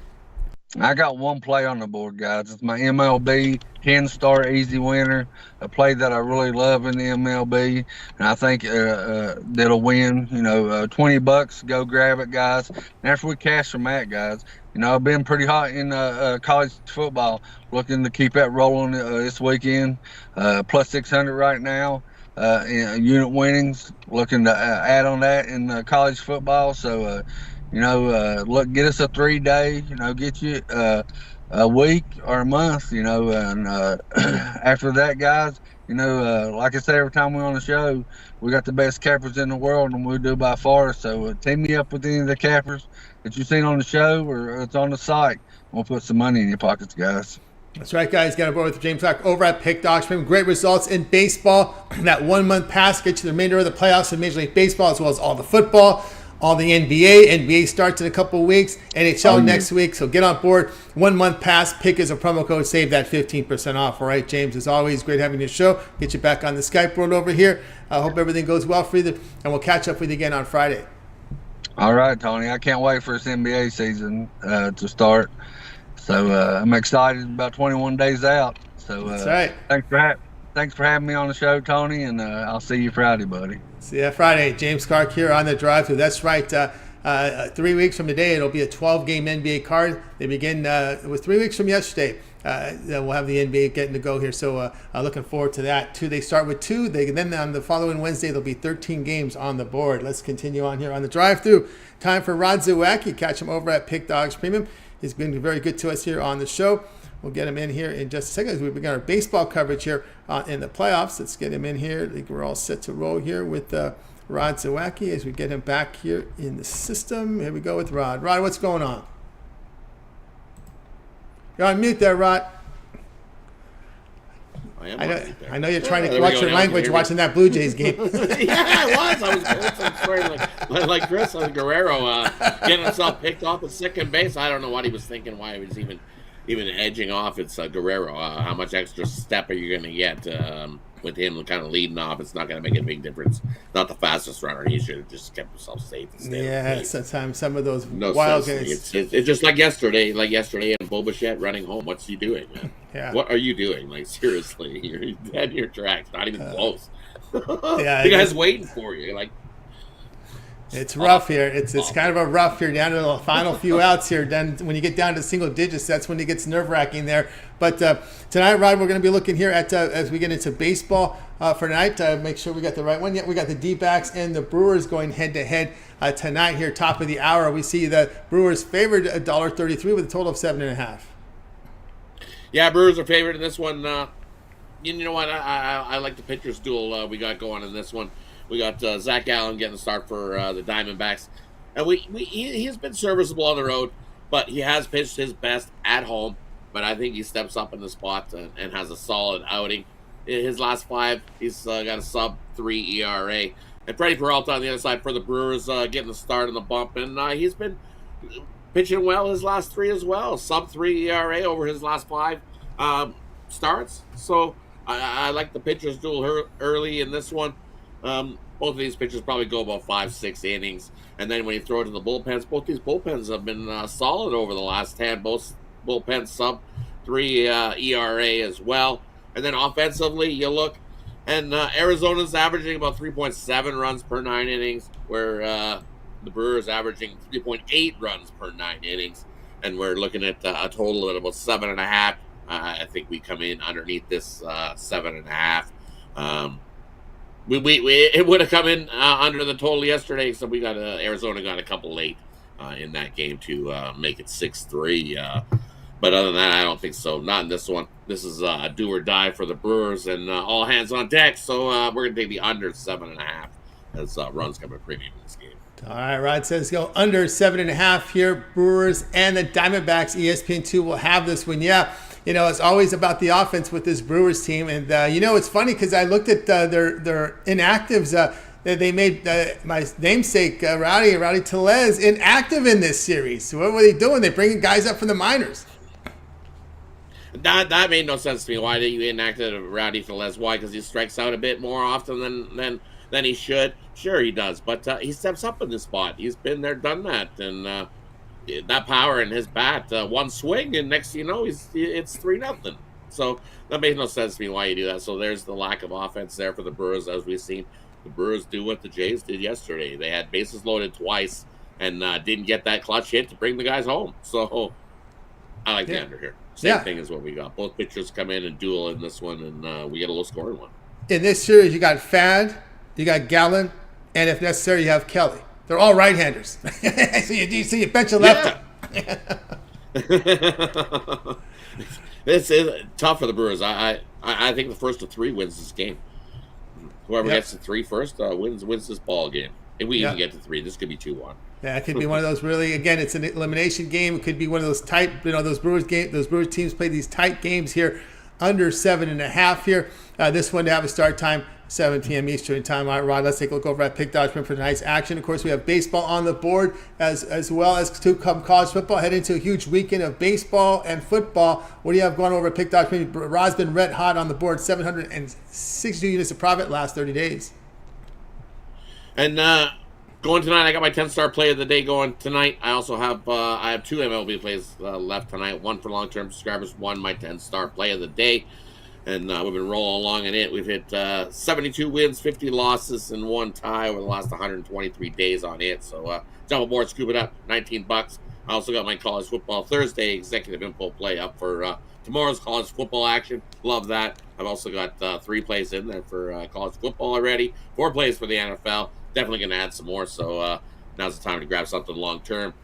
I got one play on the board, guys. It's my MLB 10-star easy winner, a play that I really love in the MLB, and I think that'll win. $20. Go grab it, guys. And after we cash from that, guys, I've been pretty hot in college football, looking to keep that rolling this weekend. +600 right now. Unit winnings, looking to add on that in college football. So, look, get us a 3-day, get you a week or a month, and after that, guys, like I say every time we're on the show, we got the best cappers in the world, and we do by far. So team me up with any of the cappers that you've seen on the show or it's on the site. We'll put some money in your pockets, guys. That's right, guys. Get on board with James Clark over at Pick Dogs. Great results in baseball. That 1 month pass gets you the remainder of the playoffs in Major League Baseball, as well as all the football, all the NBA. NBA starts in a couple of weeks. NHL next week. So get on board. 1 month pass. Pick is a promo code. Save that 15% off. All right, James, as always, great having your show. Get you back on the Skype world over here. I hope everything goes well for you. And we'll catch up with you again on Friday. All right, Tony. I can't wait for this NBA season to start. So I'm excited. About 21 days out. So that's right. Thanks for having me on the show, Tony, and I'll see you Friday, buddy. See you Friday. James Clark here on the drive-through. That's right. 3 weeks from today, it'll be a 12-game NBA card. They begin with 3 weeks from yesterday. We'll have the NBA getting to go here. So looking forward to that, too. They start with 2. Then on the following Wednesday, there'll be 13 games on the board. Let's continue on here on the drive-through. Time for Rod Zawacki. Catch him over at Pick Dogs Premium. He's been very good to us here on the show. We'll get him in here in just a second as we begin our baseball coverage here in the playoffs. Let's get him in here. I think we're all set to roll here with Rod Zawacki as we get him back here in the system. Here we go with Rod. Rod, what's going on? You're on mute there, Rod. I know you're trying to watch your language watching that Blue Jays game. I was swearing like Chris Guerrero getting himself picked off at second base. I don't know what he was thinking, why he was even edging off. It's Guerrero. How much extra step are you going to get with him kind of leading off? It's not going to make a big difference. Not the fastest runner. He should have just kept himself safe. Yeah, sometimes some of those wild guys. It's just like yesterday and Bo Bichette running home. What's he doing, man? Yeah. What are you doing? Like, seriously, you're dead in your tracks. Not even close. Yeah, the guy's waiting for you. Like, it's rough here. It's kind of a rough here down to the final few outs here. Then when you get down to single digits, that's when it gets nerve-wracking there. But tonight, Rod, we're going to be looking here at as we get into baseball for tonight. Make sure we got the right one. Yeah, we got the D-backs and the Brewers going head-to-head tonight here, top of the hour. We see the Brewers favored $1.33 with a total of 7.5. Yeah, Brewers are favored in this one. You know what? I like the pitchers duel we got going in this one. We got Zach Allen getting the start for the Diamondbacks. And he has been serviceable on the road, but he has pitched his best at home. But I think he steps up in the spot and has a solid outing. In his last 5, he's got a sub-3 ERA. And Freddie Peralta on the other side for the Brewers getting the start and the bump. And he's been pitching well his last 3 as well. Sub-3 ERA over his last 5 starts. So I like the pitchers duel early in this one. Both of these pitchers probably go about 5-6 innings. And then when you throw it to the bullpens, both these bullpens have been solid over the last 10. Both bullpens sub-3 ERA as well. And then offensively, you look, and Arizona's averaging about 3.7 runs per 9 innings, where the Brewers averaging 3.8 runs per 9 innings. And we're looking at a total of about 7.5. I think we come in underneath this 7.5. It would have come in under the total yesterday, so we got Arizona got a couple late in that game to make it 6-3. But other than that, I don't think so. Not in this one. This is a do or die for the Brewers, and all hands on deck. So we're gonna take the under 7.5 as runs come a premium in this game. All right, Rod says go under 7.5 here. Brewers and the Diamondbacks. ESPN2 will have this one. Yeah. You know, it's always about the offense with this Brewers team. And, it's funny because I looked at their inactives. They made my namesake, Rowdy Tellez, inactive in this series. So what were they doing? They're bringing guys up from the minors. That made no sense to me. Why did you inactive Rowdy Tellez? Why? Because he strikes out a bit more often than he should. Sure, he does. But he steps up in this spot. He's been there, done that. And that power in his bat, one swing, and next thing you know, it's 3-0. So that makes no sense to me why you do that. So there's the lack of offense there for the Brewers, as we've seen. The Brewers do what the Jays did yesterday. They had bases loaded twice and didn't get that clutch hit to bring the guys home. So I like the under here. Same thing as what we got. Both pitchers come in and duel in this one, and we get a low scoring one. In this series, you got Fad, you got Gallen, and if necessary, you have Kelly. They're all right-handers. so you bench a lefty. This is tough for the Brewers. I think the first of 3 wins this game. Whoever gets to 3 first wins this ball game. If we even get to 3, this could be 2-1. Yeah, it could be one of those really. Again, it's an elimination game. It could be one of those tight. Those Brewers teams play these tight games here, under 7.5 here. This one to have a start time 7 p.m. Eastern time. All right, Rod, let's take a look over at Pick Dodgement for tonight's action. Of course, we have baseball on the board as well as college football. Head into a huge weekend of baseball and football. What do you have going over at Pick Dodgement? Rod's been red hot on the board, 762 units of profit last 30 days. And going tonight, I got my 10-star play of the day going tonight. I also have 2 MLB plays left tonight. One for long-term subscribers, one my 10-star play of the day. And we've been rolling along in it. We've hit 72 wins, 50 losses, and 1 tie over the last 123 days on it. So jump aboard, scoop it up, $19. I also got my college football Thursday executive info play up for tomorrow's college football action. Love that. I've also got 3 plays in there for college football already, 4 plays for the NFL. Definitely going to add some more. So now's the time to grab something long term.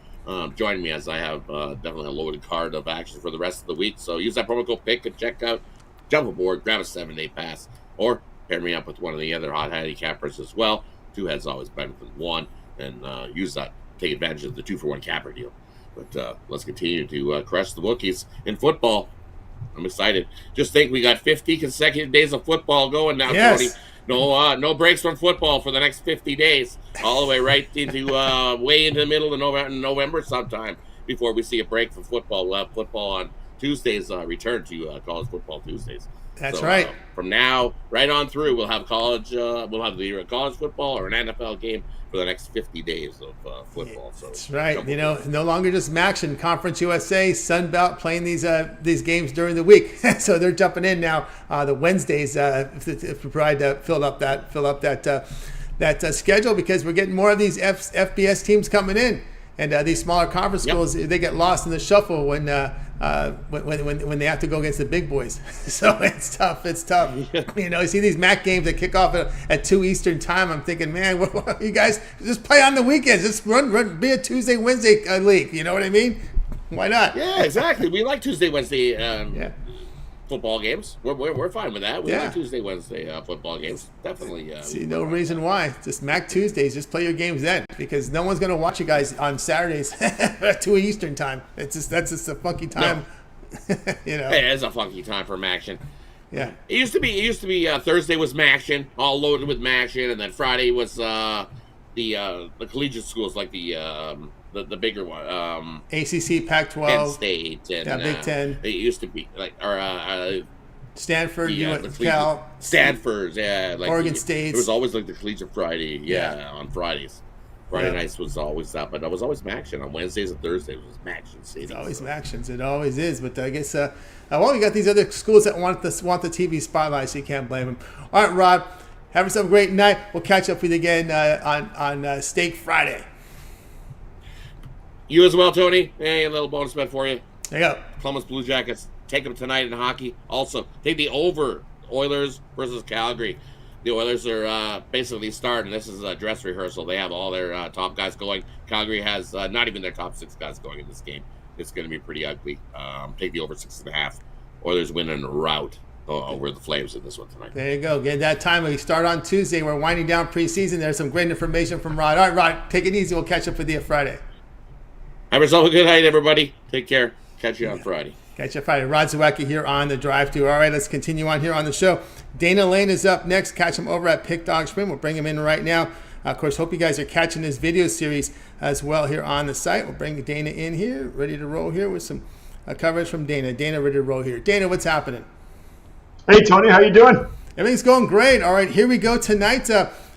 join me as I have definitely a loaded card of action for the rest of the week. So use that promo code PICK and check out, jump aboard, grab a 7-day pass, or pair me up with one of the other hot handicappers as well. 2 heads always better than 1, and use that, take advantage of the 2-for-1 capper deal. But let's continue to crush the bookies in football. I'm excited. Just think we got 50 consecutive days of football going now, Tony. No breaks from football for the next 50 days, all the way right into way into the middle of November sometime before we see a break from football. We'll have football on Tuesdays, return to college football Tuesdays. That's right. From now right on through, we'll have college. We'll have either a college football or an NFL game for the next 50 days of football. So that's right. No longer just Max and Conference USA, Sun Belt playing these games during the week. So they're jumping in now. The Wednesdays, if we try to fill up that schedule, because we're getting more of these FBS teams coming in, and these smaller conference schools, they get lost in the shuffle when they have to go against the big boys. So it's tough. You see these MAC games that kick off at 2 Eastern time. I'm thinking, man, what, you guys just play on the weekends. Just run, be a Tuesday, Wednesday league. You know what I mean? Why not? Yeah, exactly. We like Tuesday, Wednesday football games. We're fine with that. We like Tuesday, Wednesday football games. Definitely. See no reason why. Just MAC Tuesdays. Just play your games then, because no one's going to watch you guys on Saturdays at 2 Eastern time. That's just a funky time. No. Hey, it's a funky time for action. Yeah. It used to be Thursday was action, all loaded with action, and then Friday was the collegiate schools, like the bigger one, ACC, Pac-12, Penn State, and Big Ten. It used to be Stanford, Cal, Stanford, Oregon State. It was always like the collegiate Friday, on Fridays. Friday nights was always that, but it was always action. On Wednesdays and Thursdays it was action. It's always actions. It always is. But I guess, we got these other schools that want the TV spotlight, so you can't blame them. All right, Rod, have yourself a great night. We'll catch up with you again on Steak Friday. You as well, Tony. Hey, a little bonus bet for you. There you go. Columbus Blue Jackets, take them tonight in hockey. Also, take the over, Oilers versus Calgary. The Oilers are basically starting. This is a dress rehearsal. They have all their top guys going. Calgary has not even their top 6 guys going in this game. It's going to be pretty ugly. Take the over 6.5. Oilers win in a rout over the Flames in this one tonight. There you go. Again, that time we start on Tuesday. We're winding down preseason. There's some great information from Rod. All right, Rod, take it easy. We'll catch up with you Friday. Have yourself a good night, everybody. Take care. Catch you on Friday. Catch you Friday. Rod Zawacki here on the drive-thru. All right, let's continue on here on the show. Dana Lane is up next. Catch him over at Pick Dog Sprint. We'll bring him in right now. Of course, hope you guys are catching this video series as well here on the site. We'll bring Dana in here, ready to roll here with some coverage from Dana. Dana, ready to roll here. Dana, what's happening? Hey, Tony, how you doing? Everything's going great. All right, here we go tonight.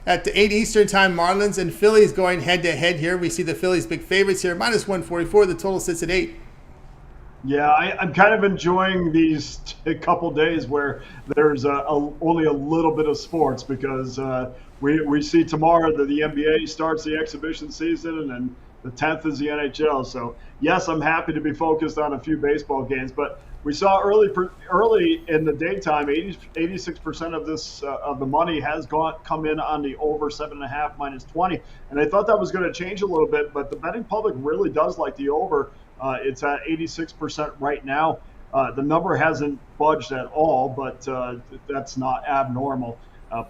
At the 8 Eastern time, Marlins and Phillies going head-to-head here. We see the Phillies big favorites here, minus 144. The total sits at 8. Yeah, I'm kind of enjoying these couple days where there's only a little bit of sports, because we see tomorrow that the NBA starts the exhibition season, and the 10th is the NHL. So, yes, I'm happy to be focused on a few baseball games, but we saw early in the daytime, 86% of this of the money has come in on the over 7.5 minus 20, and I thought that was going to change a little bit, but the betting public really does like the over. It's at 86% right now. The number hasn't budged at all, but that's not abnormal.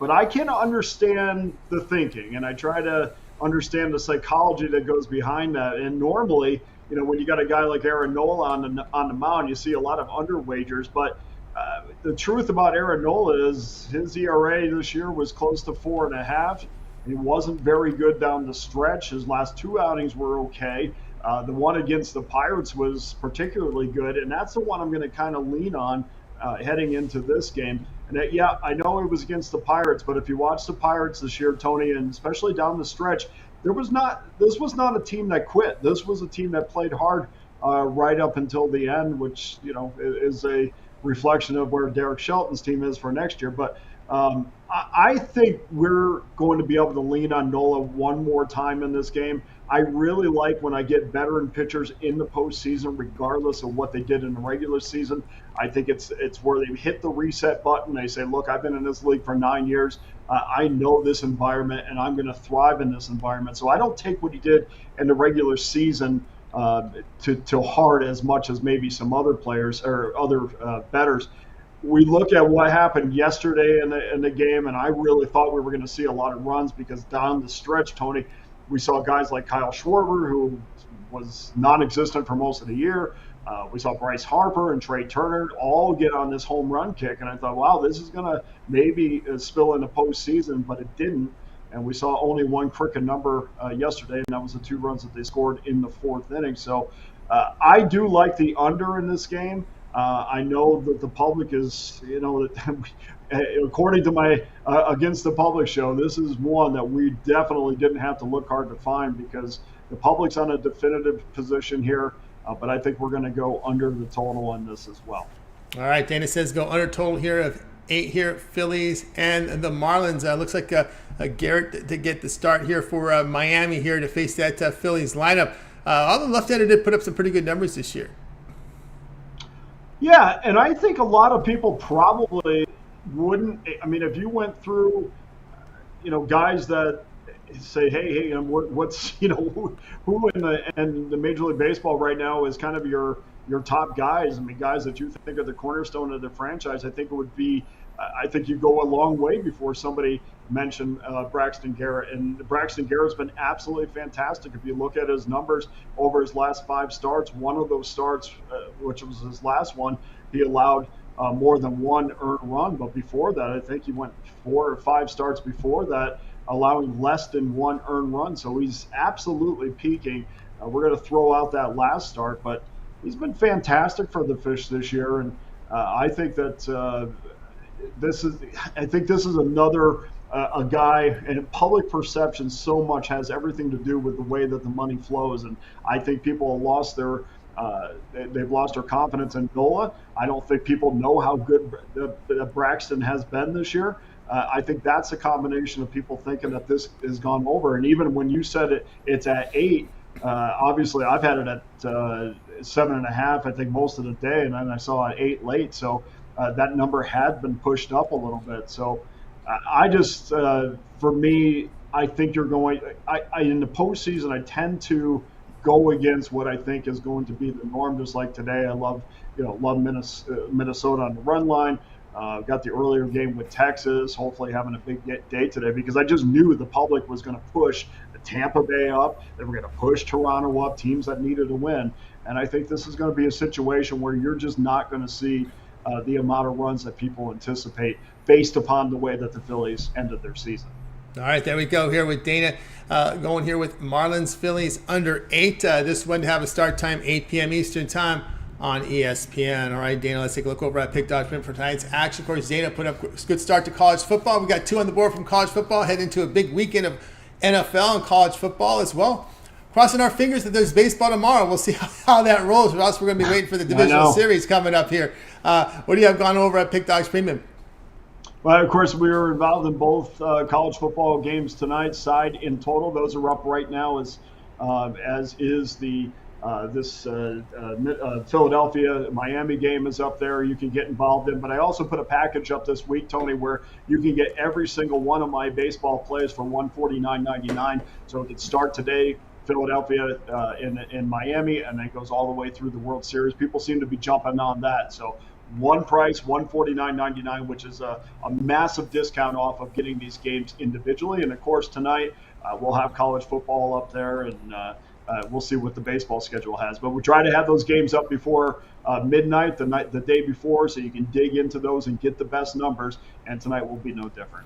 But I can understand the thinking, and I try to understand the psychology that goes behind that. And normally, when you got a guy like Aaron Nola on the mound, you see a lot of under wagers. But the truth about Aaron Nola is his ERA this year was close to 4.5. He wasn't very good down the stretch. His last 2 outings were okay. The one against the Pirates was particularly good, and that's the one I'm going to kind of lean on heading into this game. And I know it was against the Pirates, but if you watch the Pirates this year, Tony, and especially down the stretch, this was not a team that quit. This was a team that played hard right up until the end, which is a reflection of where Derek Shelton's team is for next year. But I think we're going to be able to lean on Nola one more time in this game. I really like when I get veteran pitchers in the postseason, regardless of what they did in the regular season. I think it's where they hit the reset button. They say, look, I've been in this league for 9 years. I know this environment, and I'm going to thrive in this environment. So I don't take what he did in the regular season to heart as much as maybe some other players or other bettors. We look at what happened yesterday in the game, and I really thought we were going to see a lot of runs because down the stretch, Tony, we saw guys like Kyle Schwarber, who was non-existent for most of the year. We saw Bryce Harper and Trey Turner all get on this home run kick, and I thought, wow, this is going to maybe spill into postseason, but it didn't. And we saw only one crooked number yesterday, and that was the 2 runs that they scored in the 4th inning. So I do like the under in this game. I know that the public is, according to my Against the Public show, this is one that we definitely didn't have to look hard to find because the public's on a definitive position here. But I think we're going to go under the total on this as well. All right, Dana says go under total here of 8 here, Phillies and the Marlins. Looks like Garrett to get the start here for Miami here to face that Phillies lineup. All the left-hander did put up some pretty good numbers this year. Yeah, and I think a lot of people probably wouldn't. I mean, if you went through, guys that say, hey, what's who in the Major League Baseball right now is kind of your top guys. I mean, guys that you think are the cornerstone of the franchise. I think it would be. I think you go a long way before somebody mentioned Braxton Garrett, and Braxton Garrett's been absolutely fantastic. If you look at his numbers over his last 5 starts, one of those starts, which was his last one, he allowed more than 1 earned run. But before that, I think he went 4 or 5 starts before that, allowing less than 1 earned run. So he's absolutely peaking. We're going to throw out that last start, but he's been fantastic for the Fish this year, and I think that this is another a guy, and public perception so much has everything to do with the way that the money flows, and I think people have lost they've lost their confidence in Nola. I don't think people know how good Braxton has been this year. I think that's a combination of people thinking that this has gone over, and even when you said it's at 8, obviously I've had it at 7.5, I think, most of the day, and then I saw it 8 late, so that number had been pushed up a little bit. So I just, for me, I think you're going. In the postseason, I tend to go against what I think is going to be the norm. Just like today, I love Minnesota on the run line. Got the earlier game with Texas. Hopefully, having a big day today because I just knew the public was going to push the Tampa Bay up. They were going to push Toronto up. Teams that needed a win, and I think this is going to be a situation where you're just not going to see the amount of runs that people anticipate based upon the way that the Phillies ended their season. All right, there we go here with Dana going here with Marlins Phillies under 8. This one to have a start time 8 p.m. Eastern time on ESPN. All right, Dana, let's take a look over at Pick.com for tonight's action. Of course, Dana put up a good start to college football. We got 2 on the board from college football, heading into a big weekend of NFL and college football as well. Crossing our fingers that there's baseball tomorrow. We'll see how that rolls, or else we're going to be waiting for the divisional series coming up here. What do you have gone over at Pick Dogs Premium? Well, of course, we were involved in both college football games tonight. Side in total, those are up right now, as is the Philadelphia Miami game is up there. You can get involved in, but I also put a package up this week, Tony, where you can get every single one of my baseball plays for $149.99. So it can start today. Philadelphia in Miami, and then it goes all the way through the World Series. People seem to be jumping on that. So one price, $149.99, which is a massive discount off of getting these games individually. And of course, tonight we'll have college football up there, and we'll see what the baseball schedule has. But we try to have those games up before midnight, the day before, so you can dig into those and get the best numbers. And tonight will be no different.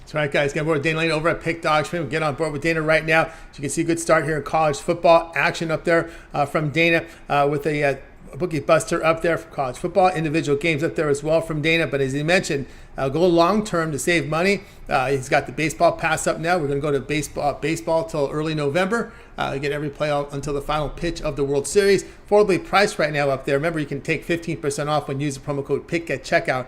That's right, guys. Get on board with Dana Lane over at Pick Dogs. Get on board with Dana right now. So you can see a good start here in college football action up there from Dana with a bookie buster up there for college football. Individual games up there as well from Dana. But as he mentioned, go long term to save money. He's got the baseball pass up now. We're going to go to baseball till early November. Get every play out until the final pitch of the World Series. Affordably priced right now up there. Remember, you can take 15% off when you use the promo code PICK at checkout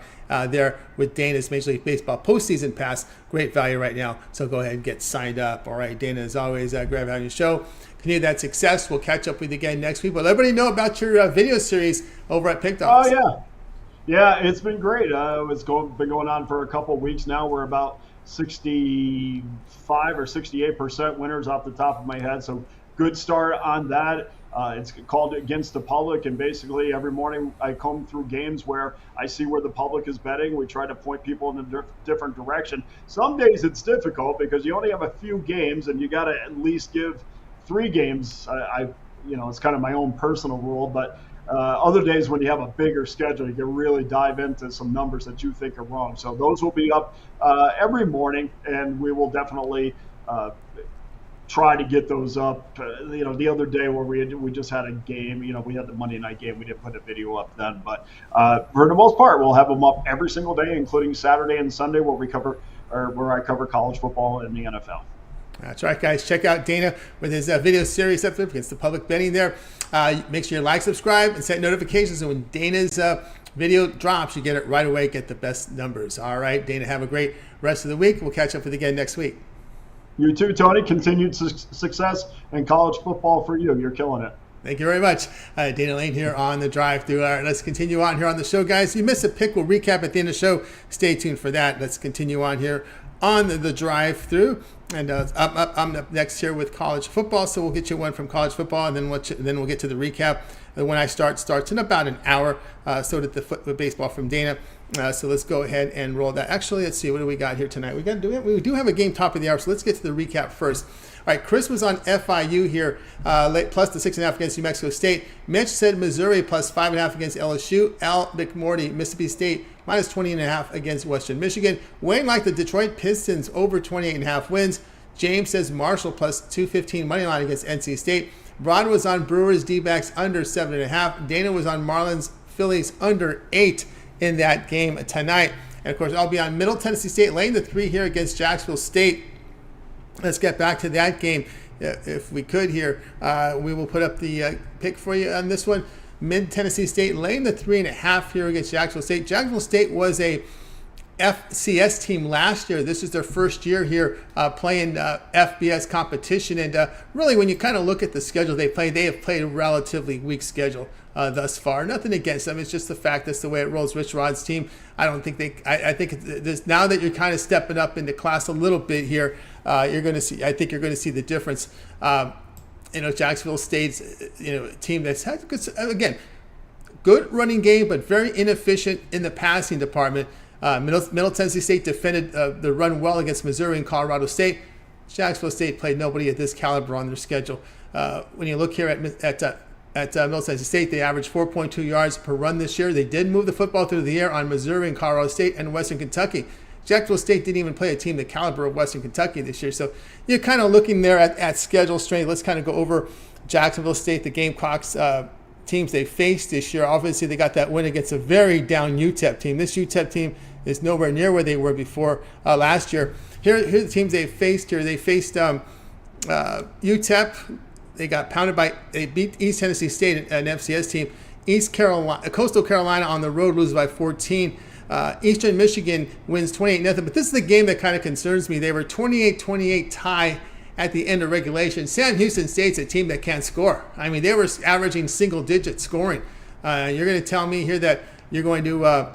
there with Dana's Major League Baseball postseason pass. Great value right now. So go ahead and get signed up. All right, Dana, as always, great having your show. Continue that success. We'll catch up with you again next week. But let everybody know about your video series over at Pick Dogs. Oh, yeah. Yeah, it's been great. It's been going on for a couple of weeks now. We're about 65 or 68% winners off the top of my head. So good start on that. It's called Against the Public, and basically every morning I comb through games where I see where the public is betting. We try to point people in a different direction. Some days it's difficult because you only have a few games, and you got to at least give 3 games. It's kind of my own personal rule, but other days when you have a bigger schedule, you can really dive into some numbers that you think are wrong. So those will be up every morning, and we will definitely try to get those up. The other day where we just had a game, we had the Monday night game. We didn't put a video up then, but for the most part, we'll have them up every single day, including Saturday and Sunday, where I cover college football and the NFL. That's right, guys. Check out Dana with his video series up there against the public betting there. Make sure you like, subscribe, and set notifications. So when Dana's video drops, you get it right away, get the best numbers. All right, Dana, have a great rest of the week. We'll catch up with you again next week. You too, Tony. Continued success in college football for you. You're killing it. Thank you very much. Dana Lane here on the drive-through. All right, let's continue on here on the show, guys. If you missed a pick, we'll recap at the end of the show. Stay tuned for that. Let's continue on here on the drive-through. And I'm up next here with college football, so we'll get you one from college football, and then we'll get to the recap. When I starts in about an hour. So did the baseball from Dana. So let's go ahead and roll that. Actually, let's see. What do we got here tonight? We do have a game top of the hour, so let's get to the recap first. All right, Chris was on FIU here, plus the 6.5 against New Mexico State. Mitch said Missouri plus 5.5 against LSU. Al McMorty, Mississippi State, minus 20.5 against Western Michigan. Wayne liked the Detroit Pistons over 28.5 wins. James says Marshall plus 215 money line against NC State. Rod was on Brewers D-backs under 7.5. Dana was on Marlins Phillies under 8 in that game tonight. And of course, I'll be on Middle Tennessee State laying the 3 here against Jacksonville State. Let's get back to that game if we could here. We will put up the pick for you on this one. Mid Tennessee State laying the 3.5 here against Jacksonville State. Jacksonville State was a FCS team last year. This is their first year here playing FBS competition, and really when you kind of look at the schedule they have played a relatively weak schedule thus far. Nothing against them, it's just the fact that's the way it rolls. Rich Rod's team, I think now that you're kind of stepping up into class a little bit here, you're going to see the difference. Jacksonville State's team that's had good running game, but very inefficient in the passing department. Middle Tennessee State defended the run well against Missouri and Colorado State. Jacksonville State played nobody at this caliber on their schedule. When you look here at Middle Tennessee State, they averaged 4.2 yards per run this year. They did move the football through the air on Missouri and Colorado State and Western Kentucky. Jacksonville State didn't even play a team the caliber of Western Kentucky this year. So you're kind of looking there at schedule strength. Let's kind of go over Jacksonville State, the Gamecocks teams they faced this year. Obviously, they got that win against a very down UTEP team. This UTEP team is nowhere near where they were before last year. Here are the teams they faced here. They faced UTEP. They beat East Tennessee State, an FCS team. Coastal Carolina on the road loses by 14. Eastern Michigan wins 28-0. But this is the game that kind of concerns me. They were 28-28 tie at the end of regulation. Sam Houston State's a team that can't score. I mean, they were averaging single-digit scoring. You're going to tell me here that you're going to,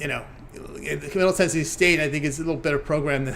Middle Tennessee State, I think, is a little better program than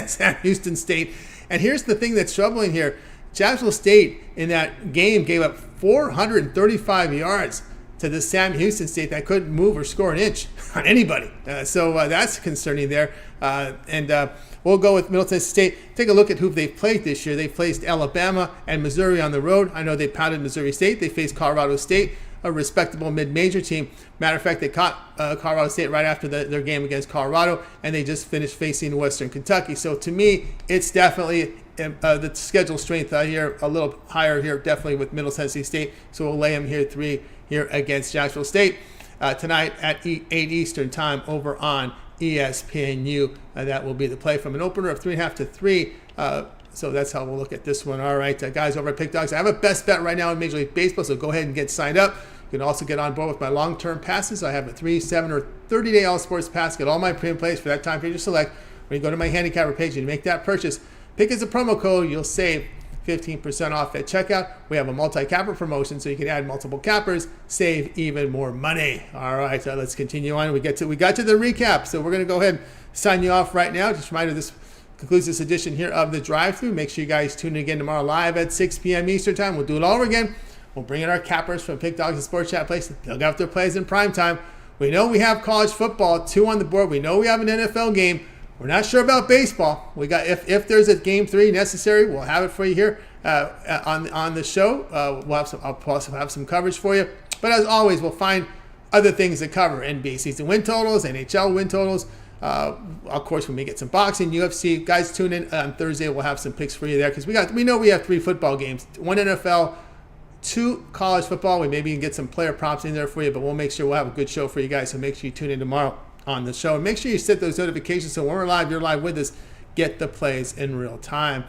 Sam Houston State. And here's the thing that's troubling here. Jacksonville State in that game gave up 435 yards to the Sam Houston State that couldn't move or score an inch on anybody. So that's concerning there. And we'll go with Middle Tennessee State. Take a look at who they've played this year. They faced Alabama and Missouri on the road. I know they pounded Missouri State. They faced Colorado State, a respectable mid-major team. Matter of fact, they caught Colorado State right after their game against Colorado, and they just finished facing Western Kentucky. So to me, it's definitely the schedule strength here a little higher here, definitely with Middle Tennessee State. So we'll lay them here 3 here against Jacksonville State tonight at 8 Eastern time over on ESPNU. That will be the play from an opener of 3.5 to 3. So that's how we'll look at this one. All right, guys over at Pick Dogs. I have a best bet right now in Major League Baseball, so go ahead and get signed up. You can also get on board with my long-term passes. I have a 3, 7, or 30-day all-sports pass. Get all my premium plays for that time period to select. When you go to my handicapper page and make that purchase, pick as a promo code, you'll save 15% off at checkout. We have a multi-capper promotion, so you can add multiple cappers, save even more money. All right, so let's continue on. We got to the recap, so we're going to go ahead and sign you off right now. Just a reminder, this concludes this edition here of The Drive-Thru. Make sure you guys tune in again tomorrow live at 6 p.m. Eastern Time. We'll do it all over again We'll bring in our cappers from Pick Dogs and Sports Chat Place. They'll go after plays in prime time. We know we have college football, 2 on the board. We know we have an NFL game. We're not sure about baseball. We got if there's a game 3 necessary, we'll have it for you here on the show. I'll also have some coverage for you. But as always, we'll find other things to cover: NBA season win totals, NHL win totals. Of course, when we get some boxing, UFC, guys, tune in on Thursday. We'll have some picks for you there because we know we have 3 football games, 1 NFL, 2 college football. We maybe can get some player props in there for you, but we'll make sure we'll have a good show for you guys. So make sure you tune in tomorrow on the show, and make sure you set those notifications so when we're live, you're live with us. Get the plays in real time.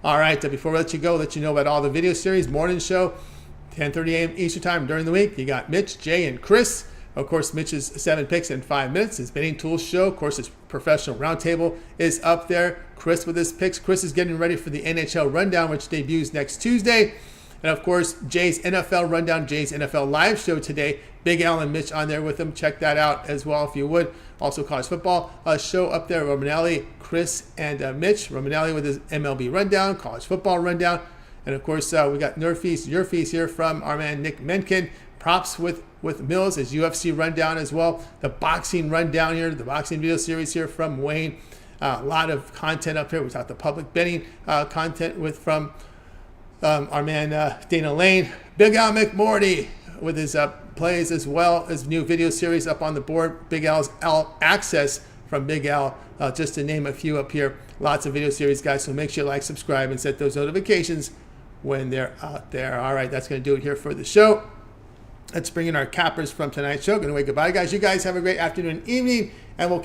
All right, before we let you go, let you know about all the video series. Morning show, 10:30 a.m. Eastern time during the week. You got Mitch, Jay, and Chris. Of course, Mitch's 7 picks in 5 minutes. His Betting Tools show, of course, his Professional Roundtable is up there. Chris with his picks. Chris is getting ready for the NHL Rundown, which debuts next Tuesday. And, of course, Jay's NFL Rundown, Jay's NFL Live show today. Big Al and Mitch on there with him. Check that out as well if you would. Also, college football show up there. Romanelli, Chris, and Mitch. Romanelli with his MLB Rundown, college football rundown. And, of course, we got your feast here from our man Nick Menken. Props with Mills, his UFC rundown as well. The boxing rundown here, the boxing video series here from Wayne. A lot of content up here. We got the public betting content from our man Dana Lane. Big Al McMorty with his plays as well as new video series up on the board. Big Al's Al Access from Big Al, just to name a few up here. Lots of video series, guys, so make sure you like, subscribe, and set those notifications when they're out there. All right, that's going to do it here for the show. Let's bring in our cappers from tonight's show. Going to wave goodbye, guys. You guys have a great afternoon and evening, and we'll catch